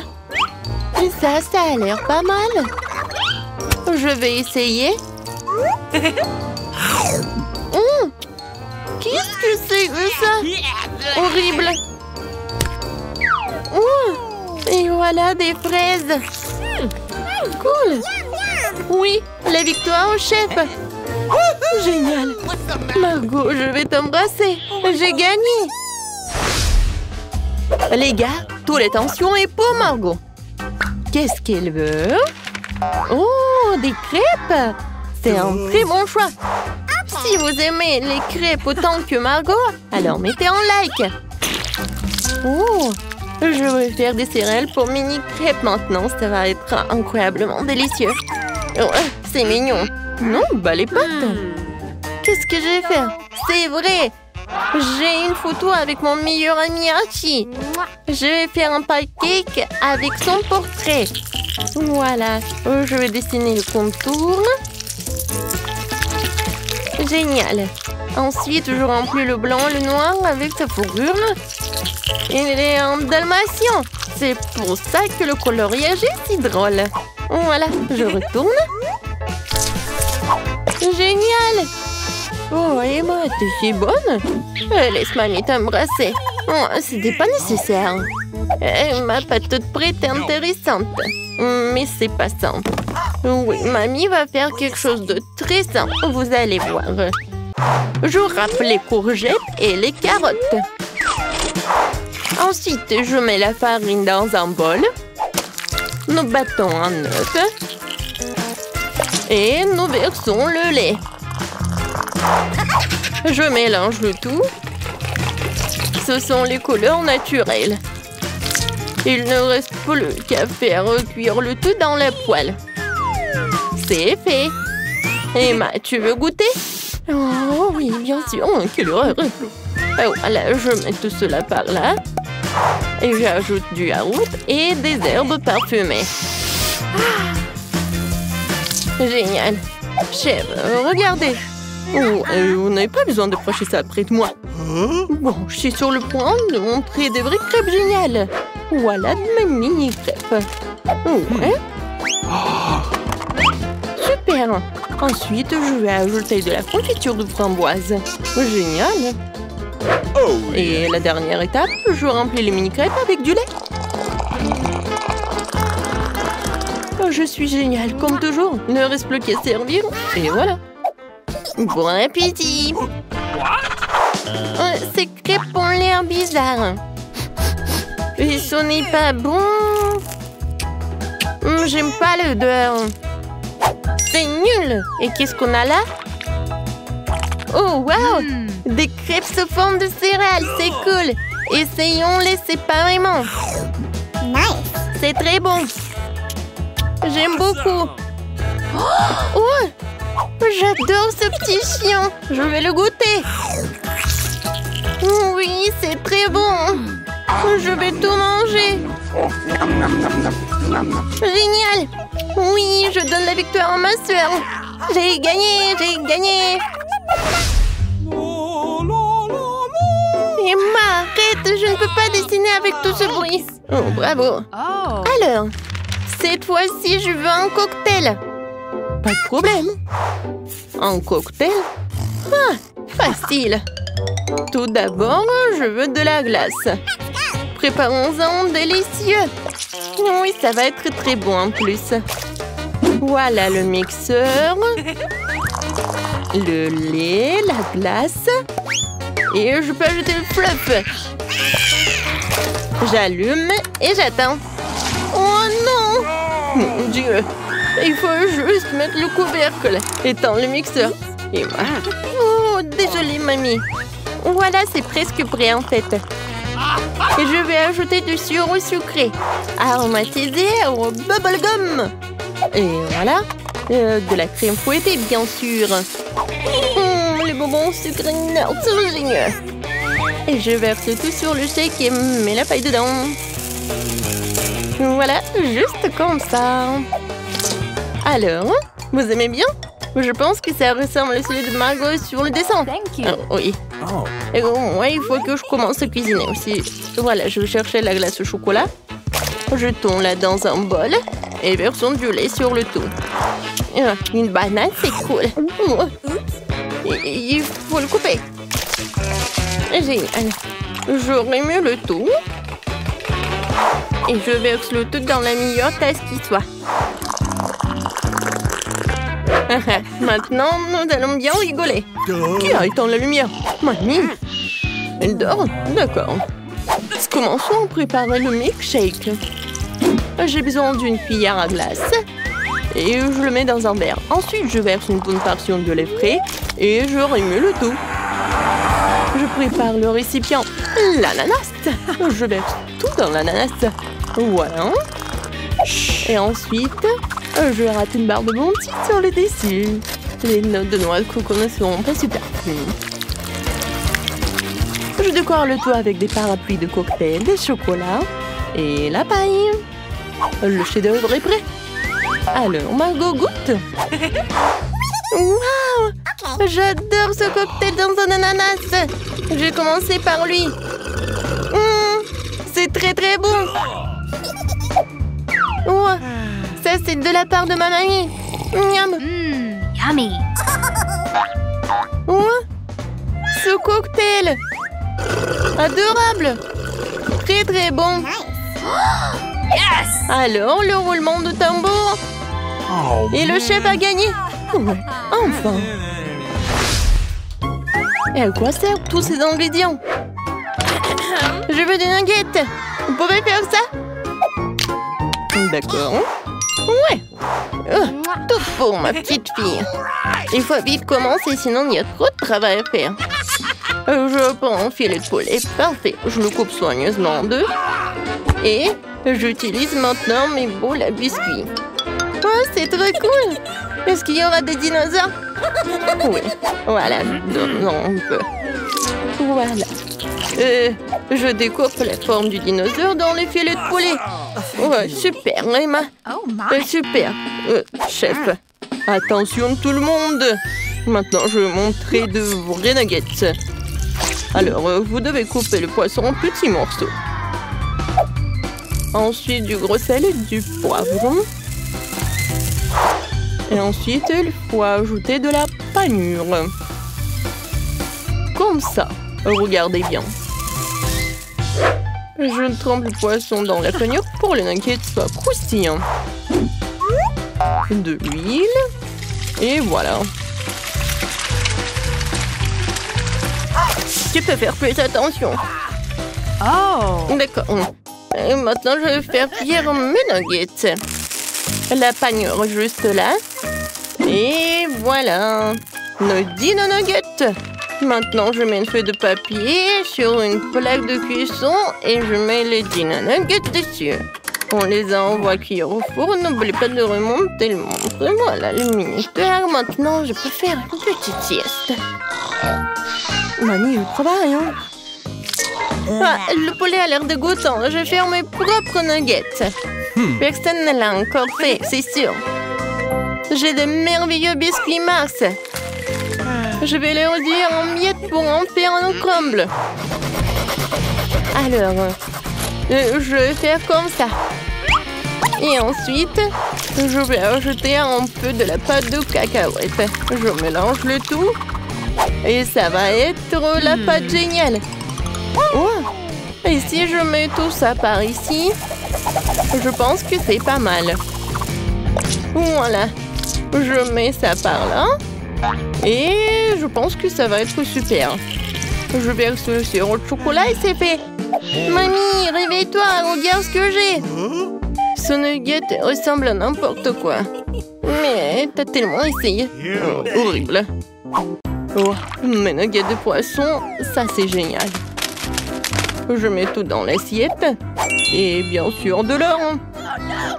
Et ça a l'air pas mal. Je vais essayer. Qu'est-ce que c'est que ça? Horrible. Et voilà des fraises. Cool. Oui, la victoire au chef. Génial. Margot, je vais t'embrasser. J'ai gagné. Les gars, toute l'attention est pour Margot. Qu'est-ce qu'elle veut? Oh, des crêpes. C'est un très bon choix. Si vous aimez les crêpes autant que Margot, alors mettez un like. Oh, je vais faire des céréales pour mini crêpes maintenant. Ça va être incroyablement délicieux. Oh, c'est mignon. Non, bah les pâtes. Qu'est-ce que je vais faire? C'est vrai. J'ai une photo avec mon meilleur ami Archie. Je vais faire un pancake avec son portrait. Voilà. Je vais dessiner le contour. Génial. Ensuite, je remplis le blanc et le noir avec sa fourrure. Il est un dalmatien. C'est pour ça que le coloriage est si drôle. Voilà, je retourne. Génial. Oh, Emma, t'es si bonne. Laisse mamie t'embrasser. Oh, c'était pas nécessaire. Ma pâte prête est intéressante. Mais c'est pas simple. Oui, mamie va faire quelque chose de très simple. Vous allez voir. Je râpe les courgettes et les carottes. Ensuite, je mets la farine dans un bol. Nous battons un œuf. Et nous versons le lait. Je mélange le tout. Ce sont les couleurs naturelles. Il ne reste plus qu'à faire cuire le tout dans la poêle. C'est fait. Emma, tu veux goûter? Oh oui, bien sûr. Oh, quelle horreur. Voilà, je mets tout cela par là. Et j'ajoute du yaourt et des herbes parfumées. Génial. Chef, regardez. Oh, vous n'avez pas besoin de procher ça près de moi. Bon, je suis sur le point de montrer des vraies crêpes géniales. Voilà mes mini crêpes. Ouais. Super. Ensuite, je vais ajouter de la confiture de framboise. Génial. Et la dernière étape, je remplis les mini crêpes avec du lait. Je suis géniale, comme toujours. Il ne reste plus qu'à servir. Et voilà. Bon appétit. Ces crêpes ont l'air bizarres. Et ce n'est pas bon. J'aime pas l'odeur. C'est nul. Et qu'est-ce qu'on a là? Oh, wow. Des crêpes sous forme de céréales, c'est cool. Essayons-les séparément. Nice. C'est très bon. J'aime beaucoup. Oh, j'adore ce petit chien. Je vais le goûter. Oui, c'est très bon. Je vais tout manger. Génial. Oui, je donne la victoire à ma soeur. J'ai gagné, j'ai gagné. Emma, arrête, je ne peux pas dessiner avec tout ce bruit. Oh, bravo. Alors, cette fois-ci, je veux un cocktail. Pas de problème. Un cocktail? Ah, facile. Tout d'abord, je veux de la glace. Préparons-en délicieux. Oui, ça va être très bon en plus. Voilà le mixeur. Le lait, la glace. Et je peux ajouter le fluff. J'allume et j'attends. Oh non! Mon Dieu! Il faut juste mettre le couvercle et tendre le mixeur. Et voilà. Oh, désolée, mamie. Voilà, c'est presque prêt en fait. Et je vais ajouter du sirop sucré, aromatisé au bubblegum. Et voilà, de la crème fouettée, bien sûr. Les bonbons sucrés, c'est génial. Et je verse tout sur le shake et mets la paille dedans. Voilà, juste comme ça. Alors, vous aimez bien? Je pense que ça ressemble à celui de Margot sur le dessin. Oui. Oh. Et moi, il faut que je commence à cuisiner aussi. Voilà, je vais chercher la glace au chocolat. Jetons-la dans un bol et versons du lait sur le tout. Une banane, c'est cool. Il faut le couper. Génial. Je remue le tout. Et je verse le tout dans la meilleure tasse qui soit. Maintenant, nous allons bien rigoler. Qui a éteint la lumière? Mamie. Elle dort? D'accord. Commençons à préparer le milkshake. J'ai besoin d'une cuillère à glace. Et je le mets dans un verre. Ensuite, je verse une bonne portion de lait frais. Et je remue le tout. Je prépare le récipient. L'ananas. Je verse tout dans l'ananas. Voilà. Et ensuite, je rate une barre de Bounty sur le dessus. Les notes de noix de coco ne seront pas superflues. Je décore le tout avec des parapluies de cocktail, des chocolats et la paille. Le chef-d'œuvre est prêt. Alors, Margot goûte. Waouh! J'adore ce cocktail dans un ananas. J'ai commencé par lui. C'est très très bon. Ouais. Ça, c'est de la part de ma mamie. Miam. Yummy. Ouais. Ce cocktail. Adorable. Très très bon. Yes. Alors, le roulement de tambour. Oh. Et le chef a gagné. Ouais. Enfin. Et à quoi servent tous ces ingrédients? Je veux des nuggets. Vous pouvez faire ça? D'accord. Ouais. Tout pour ma petite fille. Il faut vite commencer, sinon il y a trop de travail à faire. Je prends un filet de poulet. Parfait. Je le coupe soigneusement en deux. Et j'utilise maintenant mes boules à biscuits. Oh, c'est très cool. Est-ce qu'il y aura des dinosaures? Oui. Voilà. Non, on peut. Voilà. Je découpe la forme du dinosaure dans les filets de poulet. Ouais, super, Emma. Oh my. Super. Chef, attention tout le monde. Maintenant, je vais montrer de vrais nuggets. Alors, vous devez couper le poisson en petits morceaux. Ensuite, du gros sel et du poivron. Et ensuite, il faut ajouter de la panure. Comme ça. Regardez bien. Je trempe le poisson dans la panure pour que les nuggets soient croustillants. De l'huile. Et voilà. Tu peux faire plus attention. Oh. D'accord. Et maintenant, je vais faire cuire mes nuggets. La panure juste là. Et voilà. Nos dino nuggets. Maintenant, je mets une feuille de papier sur une plaque de cuisson et je mets les dino nuggets dessus. On les envoie cuire au four. N'oublie pas de remonter le montre. Voilà le minuteur. Maintenant, je peux faire une petite sieste. Mamie, il travaille, hein? Ah, le poulet a l'air dégoûtant. Je vais faire mes propres nuggets. Personne ne l'a encore fait, c'est sûr. J'ai de merveilleux biscuits Mars. Je vais les réduire en miettes pour en faire un crumble. Alors, je vais faire comme ça. Et ensuite, je vais ajouter un peu de la pâte de cacahuète. Je mélange le tout. Et ça va être la pâte géniale. Oh. Et si je mets tout ça par ici, je pense que c'est pas mal. Voilà. Je mets ça par là. Et je pense que ça va être super. Je verse le sirop de chocolat et c'est fait. Mamie, réveille-toi, regarde ce que j'ai. Ce nugget ressemble à n'importe quoi. Mais t'as tellement essayé. Oh, horrible. Oh, mes nuggets de poisson, ça c'est génial. Je mets tout dans l'assiette. Et bien sûr de l'or.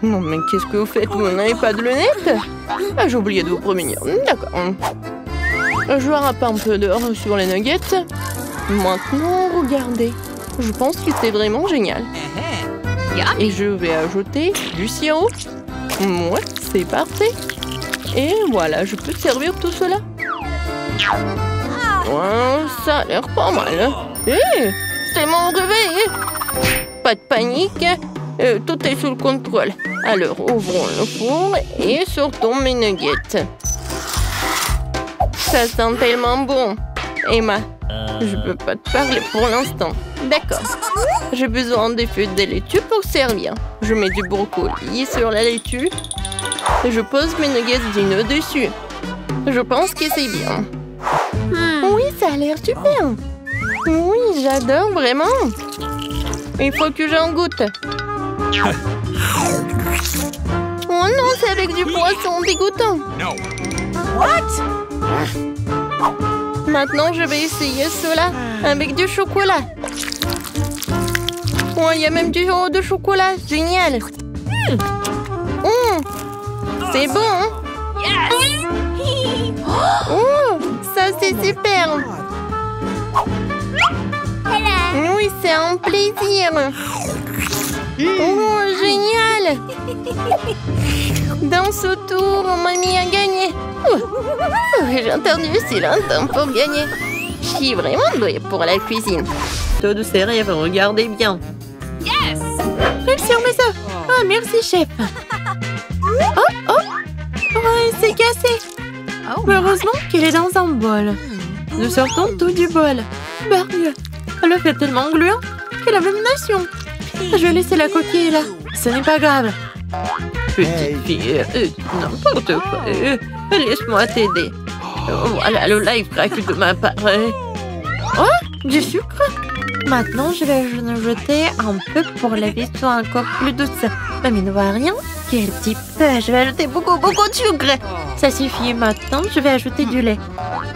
Non mais qu'est-ce que vous faites? Vous n'avez pas de lunettes? Ah, j'ai oublié de vous prévenir. D'accord. Je râpe un peu d'or sur les nuggets. Maintenant, regardez. Je pense que c'est vraiment génial. Et je vais ajouter du sirop. Ouais, c'est parfait. Et voilà, je peux servir tout cela. Ouais, ça a l'air pas mal. C'est mon réveil. Pas de panique. Tout est sous le contrôle. Alors, ouvrons le four et sortons mes nuggets. Ça sent tellement bon. Emma, je peux pas te parler pour l'instant. D'accord. J'ai besoin des feuilles de laitue pour servir. Je mets du brocoli sur la laitue. Et je pose mes nuggets dino dessus. Je pense que c'est bien. Oui, ça a l'air super. Oui, j'adore vraiment. Il faut que j'en goûte. Oh non, c'est avec du poisson dégoûtant. Maintenant, je vais essayer cela avec du chocolat. Oh, il y a même du haut de chocolat. Génial. C'est bon, hein? Oh, ça, c'est super. Oui, c'est un plaisir. Oh, génial. Dans ce tour, mamie a gagné. J'ai entendu si longtemps pour gagner. Je suis vraiment douée pour la cuisine. Tout de ces rêves, regardez bien. Yes! Sur mes œufs. Ah, merci, chef. Oh, il s'est cassé. Heureusement qu'il est dans un bol. Nous sortons tout du bol. Barbe, le fait tellement gluant qu'elle avait une nation. Je vais laisser la coquille là. Ce n'est pas grave. Petite fille, n'importe quoi. Laisse-moi t'aider. Voilà le live crack de ma part. Oh, du sucre. Maintenant, je vais en jeter un peu pour la vie soit encore plus douce. Mamie ne voit rien. Quel type. Je vais ajouter beaucoup de sucre. Ça suffit. Maintenant, je vais ajouter du lait.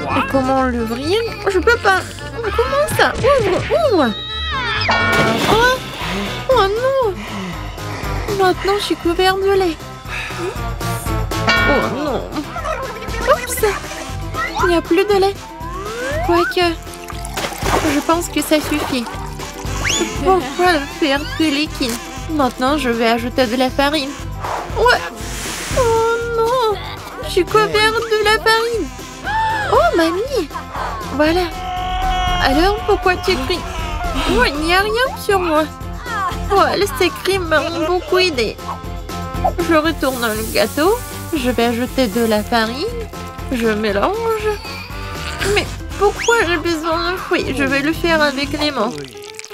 Et comment l'ouvrir? Je peux pas. Comment ça? Ouvre. Oh non. Maintenant, je suis couvert de lait. Oh non. Oups. Il n'y a plus de lait. Quoique, je pense que ça suffit. Pourquoi le faire plus liquide? Maintenant, je vais ajouter de la farine. Ouais. Oh non. Je suis couvert de la farine. Oh, mamie. Voilà. Alors, pourquoi tu cries? Oh, il n'y a rien sur moi. Oh, ces cris m'ont beaucoup aidé. Je retourne le gâteau. Je vais ajouter de la farine. Je mélange. Mais pourquoi j'ai besoin d'un fouet? Je vais le faire avec les mains.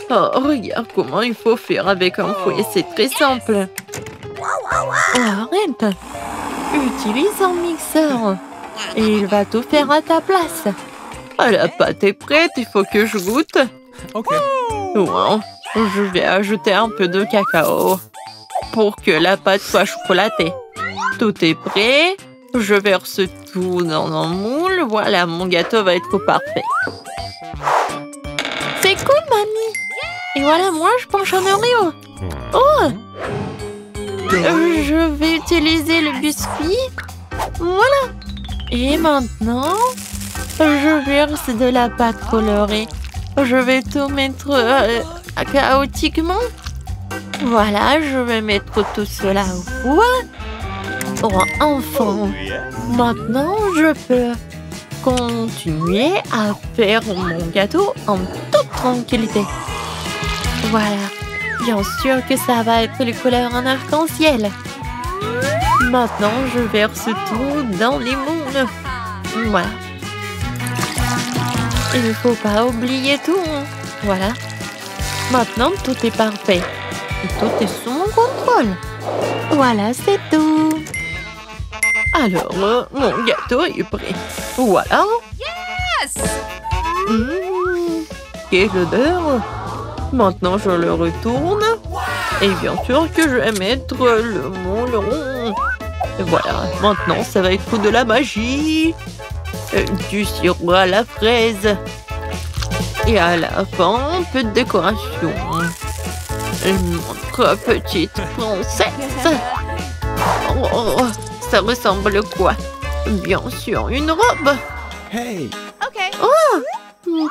Oh, regarde comment il faut faire avec un fouet. C'est très simple. Oh, arrête. Utilise un mixeur. Et il va tout faire à ta place. Ah, la pâte est prête. Il faut que je goûte. Ok. Wow. Je vais ajouter un peu de cacao pour que la pâte soit chocolatée. Tout est prêt. Je verse tout dans un moule. Voilà, mon gâteau va être parfait. C'est cool, mamie. Et voilà, moi, je penche un Oreo. Oh! Je vais utiliser le biscuit. Voilà. Et maintenant, je verse de la pâte colorée. Je vais tout mettre chaotiquement. Voilà, je vais mettre tout cela au four. Oh, enfin. Maintenant, je peux continuer à faire mon gâteau en toute tranquillité. Voilà. Bien sûr que ça va être les couleurs en arc-en-ciel. Maintenant, je verse tout dans les moules. Voilà. Il ne faut pas oublier tout. Voilà. Maintenant, tout est parfait. Tout est sous mon contrôle. Voilà, c'est tout. Alors, mon gâteau est prêt. Voilà. Yes! Quelle odeur. Maintenant, je le retourne. Et bien sûr que je vais mettre le moule rond. Et voilà. Maintenant, ça va être de la magie. Du sirop à la fraise. Et à la fin, un peu de décoration. Notre petite princesse. Oh, ça ressemble à quoi? Bien sûr, une robe. Hey! Okay.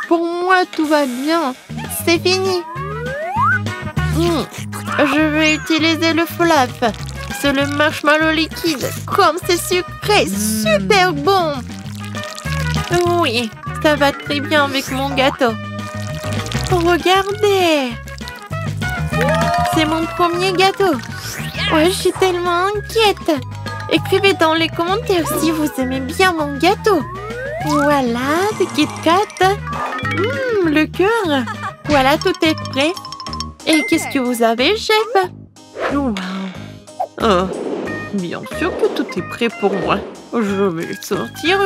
Pour moi, tout va bien. C'est fini. Je vais utiliser le flap. C'est le marshmallow liquide. Comme c'est sucré, super bon. Oui, ça va très bien avec mon gâteau. Regardez. C'est mon premier gâteau. Ouais, je suis tellement inquiète. Écrivez dans les commentaires si vous aimez bien mon gâteau. Voilà, des Kit Kat. Le cœur. Voilà, tout est prêt. Et qu'est-ce que vous avez, chef? Wow. Oh, bien sûr que tout est prêt pour moi. Je vais le sortir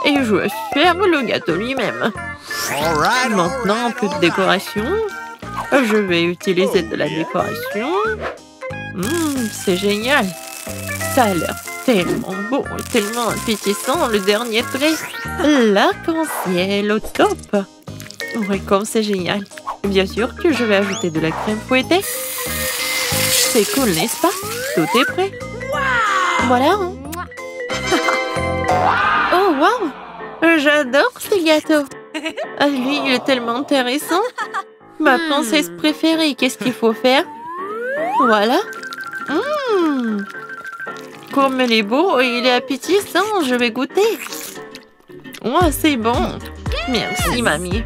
et je vais faire le gâteau lui-même. Maintenant, un peu de décoration. Je vais utiliser de la décoration. C'est génial. Ça a l'air tellement beau et tellement appétissant. Le dernier trait, l'arc-en-ciel au top. Oui, comme c'est génial. Bien sûr que je vais ajouter de la crème fouettée. C'est cool, n'est-ce pas? Tout est prêt. Voilà. Oh, wow! J'adore ce gâteau. Lui, il est tellement intéressant. Ma princesse préférée, qu'est-ce qu'il faut faire? Voilà. Comme il est beau et il est appétissant, je vais goûter. Oh, c'est bon. Merci, mamie.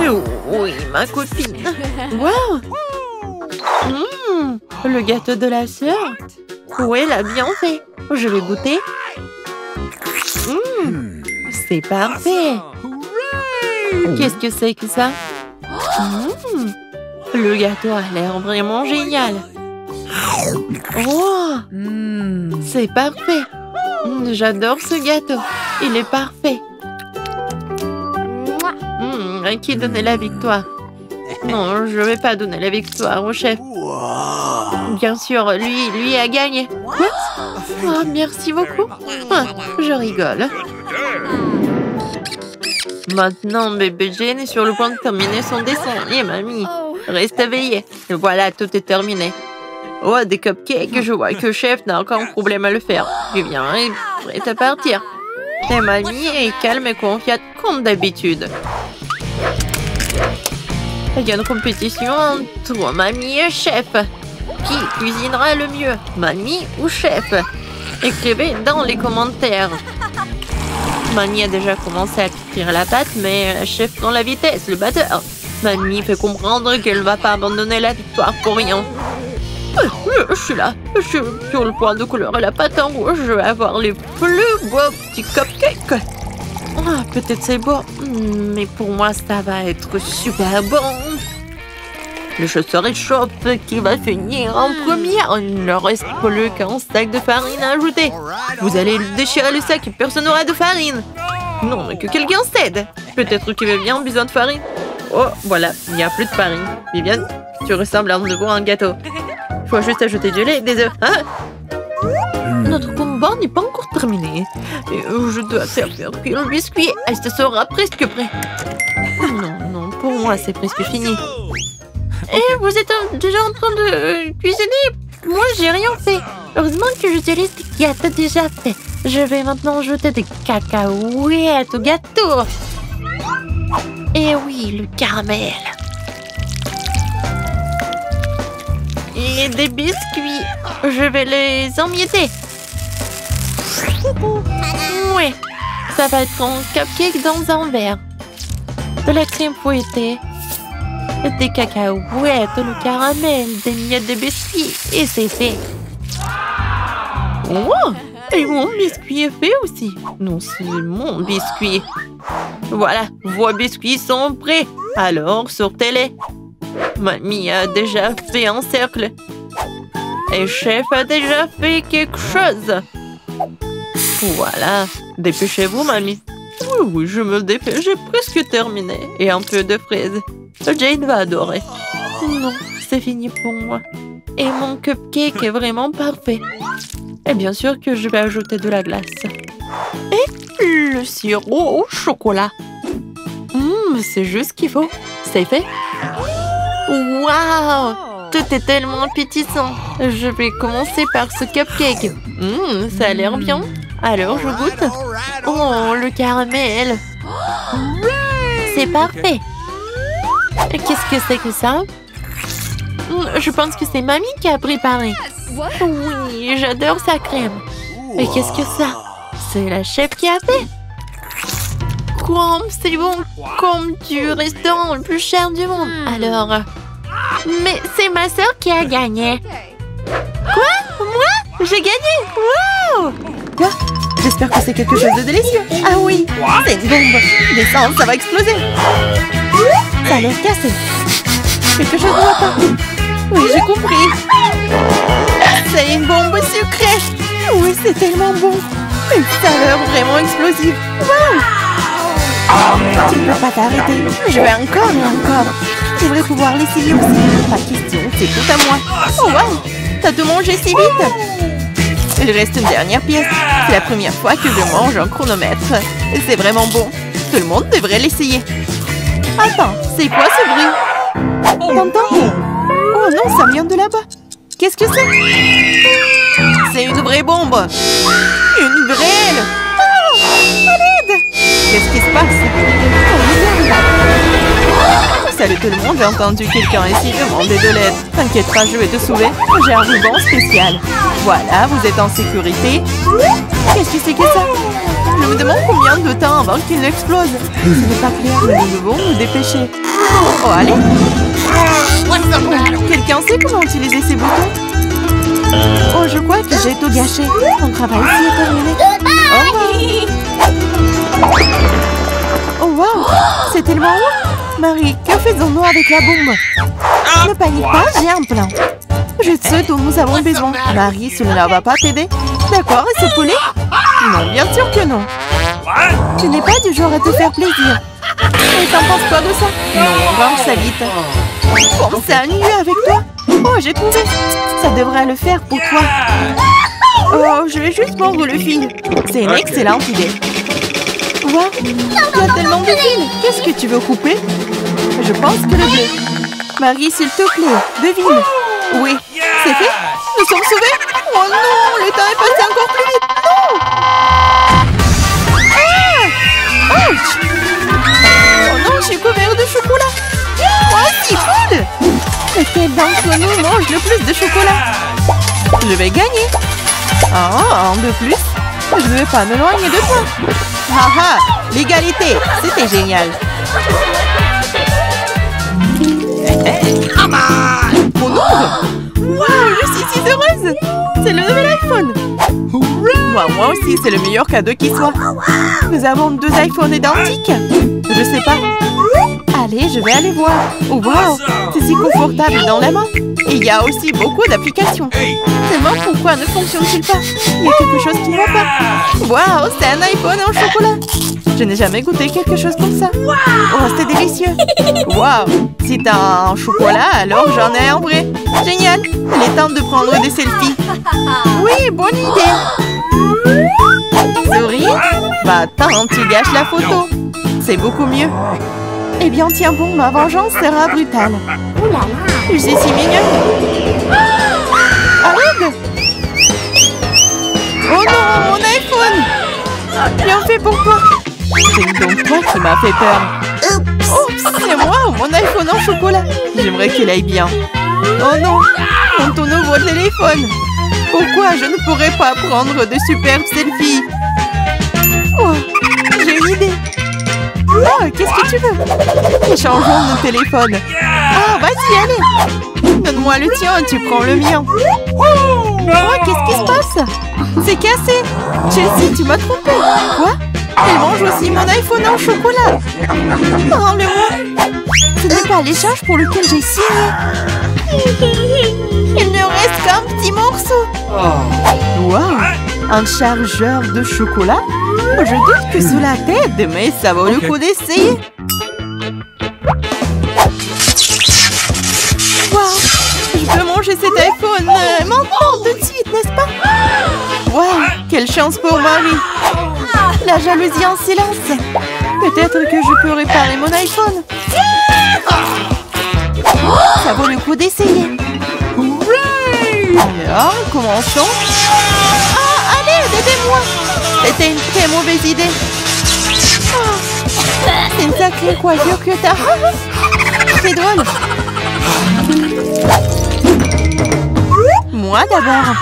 Oh, oui, ma copine. Wow! Le gâteau de la sœur. Oui, elle a bien fait. Je vais goûter. C'est parfait. Qu'est-ce que c'est que ça? Le gâteau a l'air vraiment génial. Oh, c'est parfait. J'adore ce gâteau. Il est parfait. Qui donnait la victoire? Non, je vais pas donner la victoire au chef. Bien sûr, lui a gagné. Quoi? Oh, merci beaucoup. Je rigole. Maintenant, bébé Jane est sur le point de terminer son dessin. Et mamie, reste éveillée. Voilà, tout est terminé. Oh, des cupcakes. Je vois que le chef n'a aucun problème à le faire. Viens, est prête à partir. Et mamie est calme et confiante comme d'habitude. Il y a une compétition entre mamie et chef. Qui cuisinera le mieux, mamie ou chef? Écrivez dans les commentaires. Mamie a déjà commencé à cuire la pâte, mais chef prend la vitesse, le batteur. Mamie fait comprendre qu'elle ne va pas abandonner la victoire pour rien. Je suis là. Je suis sur le point de colorer la pâte en rouge. Je vais avoir les plus beaux petits cupcakes. Peut-être c'est beau, mais pour moi, ça va être super bon. Le chasseur échoppe qui va finir en première. Il ne reste plus qu'un sac de farine à ajouter. Vous allez déchirer le sac et personne n'aura de farine. Non, mais que quelqu'un cède. Peut-être qu'il avait bien besoin de farine. Oh, voilà, il n'y a plus de farine. Viviane, tu ressembles à un gâteau. Il faut juste ajouter du lait et des œufs. Hein? Notre combat n'est pas encore terminé. Et je dois servir le biscuit. Elle sera presque prêt. Non, pour moi, c'est presque fini. Et vous êtes déjà en train de cuisiner? Moi, j'ai rien fait. Heureusement que j'utilise des gâteaux déjà faits. Je vais maintenant ajouter des cacahuètes au gâteau. Et oui, le caramel. Et des biscuits. Je vais les emietter. Ouais, ça va être un cupcake dans un verre. De la crème fouettée, des cacahuètes, le caramel, des miettes de biscuits et c'est fait. Oh, et mon biscuit est fait aussi. Non, c'est mon biscuit. Voilà, vos biscuits sont prêts. Alors, sortez-les. Mamie a déjà fait un cercle. Et chef a déjà fait quelque chose. Voilà, dépêchez-vous, mamie. Oui, je me dépêche, j'ai presque terminé. Et un peu de fraises. Jade va adorer. Non, c'est fini pour moi. Et mon cupcake est vraiment parfait. Et bien sûr que je vais ajouter de la glace. Et le sirop au chocolat. C'est juste ce qu'il faut. C'est fait. Waouh! Tout est tellement appétissant. Je vais commencer par ce cupcake. Ça a l'air bien. Alors, je goûte. Oh, le caramel. C'est parfait. Qu'est-ce que c'est que ça? Je pense que c'est mamie qui a préparé. Oui, j'adore sa crème. Mais qu'est-ce que ça? C'est la chef qui a fait. Quoi? C'est bon, comme du restaurant le plus cher du monde. Alors... Mais c'est ma sœur qui a gagné. Quoi? Moi? J'ai gagné? Wow! Quoi? J'espère que c'est quelque chose de délicieux. Ah oui, c'est une bombe. Descends, ça va exploser. Ça a l'air cassé. Quelque chose ne va pas. Oui, j'ai compris. C'est une bombe sucrée. Oui, c'est tellement bon. Une saveur vraiment explosive. Wow! Tu ne peux pas t'arrêter. Je vais encore et encore. Je devrais pouvoir l'essayer aussi. Pas question, c'est tout à moi. Oh wow! T'as tout mangé si vite. Il reste une dernière pièce. C'est la première fois que je mange un chronomètre. Et c'est vraiment bon. Tout le monde devrait l'essayer. Attends, c'est quoi ce bruit? T'entends? Oh non, ça vient de là-bas. Qu'est-ce que c'est? C'est une vraie bombe. Une vraie. Oh, à l'aide! Qu'est-ce qui se passe? Oh, regarde. Salut tout le monde, j'ai entendu quelqu'un ici demander de l'aide. T'inquiète pas, je vais te sauver. J'ai un ruban spécial. Voilà, vous êtes en sécurité. Qu'est-ce que c'est que ça? Je me demande combien de temps avant qu'il n'explose. Ce n'est pas clair, mais nous devons nous dépêcher. Oh, allez. Quelqu'un sait comment utiliser ces boutons? Oh, je crois que j'ai tout gâché. Mon travail ici est terminé. Au revoir. Oh, wow. C'est tellement haut. Marie, que faisons-nous avec la bombe? Ne panique pas, j'ai un plan. Je sais dont nous avons besoin. Marie, cela ne va pas t'aider? D'accord, et ce poulet? Non, bien sûr que non. Tu n'es pas du genre à te faire plaisir. Et t'en penses quoi de ça? Non, range ça vite. Pense à nu avec toi. Oh, j'ai trouvé. Ça devrait le faire pour toi. Oh, je vais juste mordre le fil. C'est une excellente idée. Wow, il y a tellement de fils. Qu'est-ce que tu veux couper? Je pense que le bleu. Marie, s'il te plaît, devine. Oui, c'est fait. Nous sommes sauvés. Oh non, le temps est passé encore plus vite. Non. Ah! Ouch! Oh non, je suis couvert de chocolat. Oh, c'est cool. Lequel d'entre nous mange le plus de chocolat? Je vais gagner. Ah, un de plus. Je ne vais pas m'éloigner de toi. Haha, l'égalité, c'était génial. Mon ombre. Wow, je suis si heureuse. C'est le nouvel iPhone. Moi aussi, c'est le meilleur cadeau qui soit. Nous avons 2 iPhones identiques. Je sais pas. Allez, je vais aller voir. Oh, wow, c'est si confortable dans la main. Et il y a aussi beaucoup d'applications. Seulement, pourquoi ne fonctionne-t-il pas? Il y a quelque chose qui ne va pas. Waouh, c'est un iPhone en chocolat. Je n'ai jamais goûté quelque chose comme ça. Oh, c'est délicieux. Waouh, si t'as un chocolat, alors j'en ai un vrai. Génial. Il est temps de prendre des selfies. Oui, bonne idée. Souris? Bah attends, tu gâches la photo. C'est beaucoup mieux. Eh bien, tiens bon, ma vengeance sera brutale. Je suis si mignonne. Arrête! Oh non, mon iPhone! Bien fait pour toi. C'est donc toi qui m'as fait peur. Oups, c'est moi, mon iPhone en chocolat. J'aimerais qu'il aille bien. Oh non, mon ton nouveau téléphone. Pourquoi je ne pourrais pas prendre de superbes selfies? Oh, j'ai une idée. Oh, qu'est-ce que tu veux? Échangeons nos téléphones. Ah, vas-y, allez. Donne-moi le tien, tu prends le mien. Oh, qu'est-ce qui se passe? C'est cassé. Chelsea, tu m'as trompé. Quoi? Elle mange aussi mon iPhone en chocolat. Rends-le-moi. Ce n'est pas l'échange pour lequel j'ai signé. Il ne reste qu'un petit morceau. Waouh, un chargeur de chocolat? Je doute que cela t'aide, mais ça vaut le coup d'essayer. Waouh, je peux manger cet iPhone maintenant, tout de suite, n'est-ce pas? Waouh, quelle chance pour Marie. La jalousie en silence. Peut-être que je peux réparer mon iPhone. Ça vaut le coup d'essayer. Alors, commençons. Ah, allez, aidez-moi. C'était une très mauvaise idée. C'est une sacrée coiffure que t'as. C'est drôle. Moi d'abord.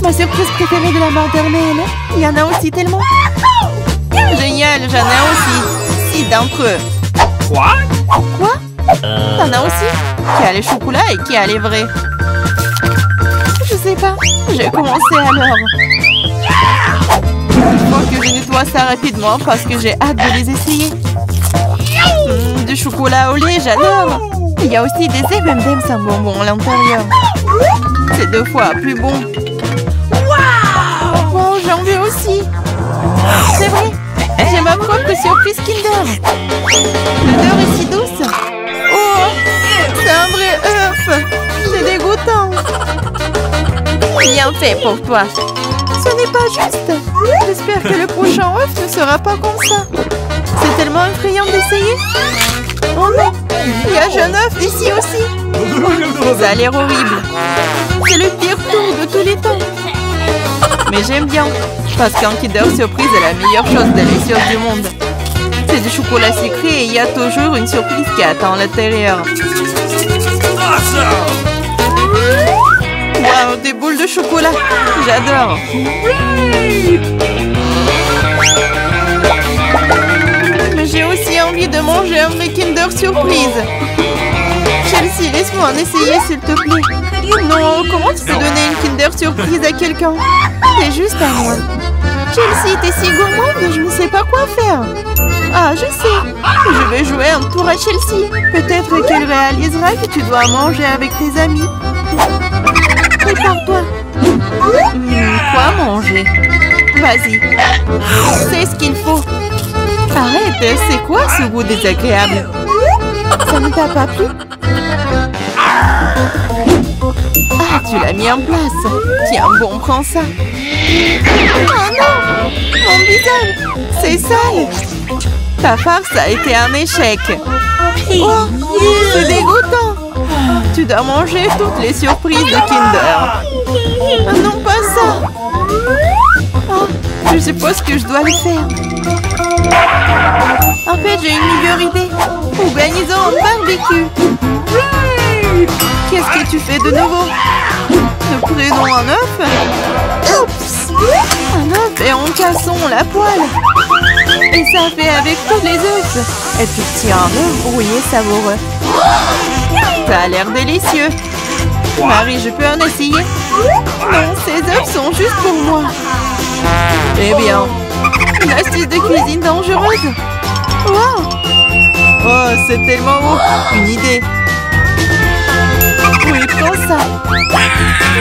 Ma surprise préférée de la maternelle. Il y en a aussi tellement. Génial, j'en ai aussi. 6 d'entre eux. Quoi? T'en as aussi? Qui a les chocolats et qui a les vrais? Je sais pas. J'ai commencé alors. Il faut que je nettoie ça rapidement parce que j'ai hâte de les essayer. Du chocolat au lait, j'adore. Il y a aussi des M&M's sans bonbons à l'intérieur. C'est 2 fois plus bon. Wow, j'en veux aussi. C'est vrai. J'ai ma propre surprise Kinder. L'odeur est si douce. Oh, c'est un vrai œuf. C'est dégoûtant. Bien fait pour toi. Ce n'est pas juste. J'espère que le prochain œuf ne sera pas comme ça. C'est tellement effrayant d'essayer. Oh non, il y a jeune œuf ici aussi. Ça a l'air horrible. C'est le pire tour de tous les temps. Mais j'aime bien, parce qu'un Kinder Surprise est la meilleure chose délicieuse du monde. C'est du chocolat sucré et il y a toujours une surprise qui attend à l'intérieur. Wow, des boules de chocolat. J'adore. Mais j'ai aussi envie de manger un vrai Kinder Surprise. Chelsea, laisse-moi en essayer s'il te plaît. Non, comment tu peux donner une Kinder Surprise à quelqu'un? C'est juste à moi. Chelsea, t'es si gourmande, je ne sais pas quoi faire. Ah, je sais. Je vais jouer un tour à Chelsea. Peut-être qu'elle réalisera que tu dois manger avec tes amis. Prépare-toi. Quoi manger? Vas-y. C'est ce qu'il faut. Arrête, c'est quoi ce goût désagréable? Ça ne t'a pas plu? Ah, tu l'as mis en place. Tiens, bon, prends ça. Oh non! Mon visage! C'est sale! Ta farce a été un échec. Oh, c'est dégoûtant! Tu dois manger toutes les surprises de Kinder. Ah non, pas ça! Oh, je suppose que je dois le faire. En fait, j'ai une meilleure idée. Organisons un barbecue. Qu'est-ce que tu fais de nouveau? Nous prenons un œuf. Oups! Un œuf et en cassons la poêle. Et ça fait avec tous les œufs. Et puis tiens, un œuf brouillé savoureux. Ça a l'air délicieux. Marie, je peux en essayer? Non, ces œufs sont juste pour moi. Eh bien, une astuce de cuisine dangereuse. Wow! Oh, c'est tellement beau. Une idée. Oui, prends ça.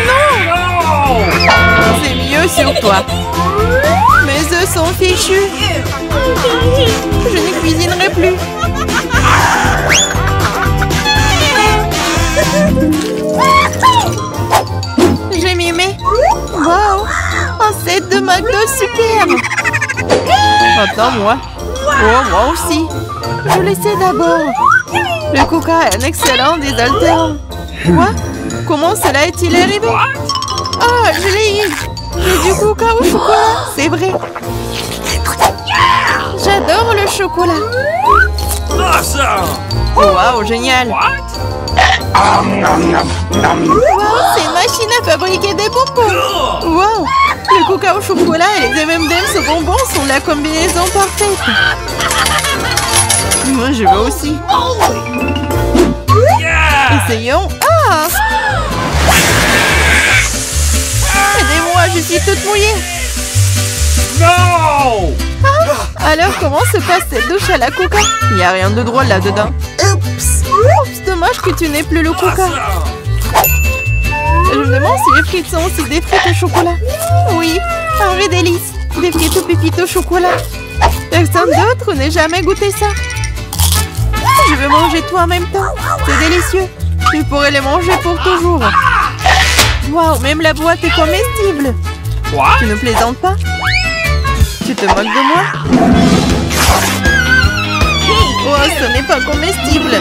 Non! C'est mieux sur toi. Mes œufs sont fichus. Je ne cuisinerai plus. J'ai mimé. Wow! Un set de McDo superbe. Attends-moi. Oh, moi aussi. Je l'essaie d'abord. Le coca est un excellent désaltérant. Quoi? Comment cela est-il arrivé? Ah, je l'ai eu. J'ai du coca au chocolat, c'est vrai. J'adore le chocolat. Awesome! Oh, wow, génial. Wow, c'est une machine à fabriquer des bonbons. Wow, le coca au chocolat et les M&M's aux bonbons sont la combinaison parfaite. Moi, je veux aussi. Yeah! Essayons. Ah! Aidez-moi, je suis toute mouillée. Non! Alors, comment se passe cette douche à la coca? Il n'y a rien de drôle là-dedans. Oups! Oups, dommage que tu n'aies plus le coca. Je me demande si les frites sont aussi des frites au chocolat. Oui, un vrai délice. Des frites aux pépites au chocolat. Personne d'autre n'ait jamais goûté ça. Je veux manger tout en même temps. C'est délicieux. Tu pourrais les manger pour toujours. Waouh, même la boîte est comestible. Quoi? Tu ne plaisantes pas? Tu te moques de moi? Oh, ce n'est pas comestible.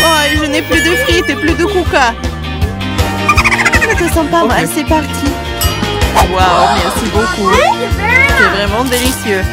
Oh, et je n'ai plus de frites et plus de coca. Ça te sent pas mal, c'est parti. Waouh, merci beaucoup. C'est vraiment délicieux.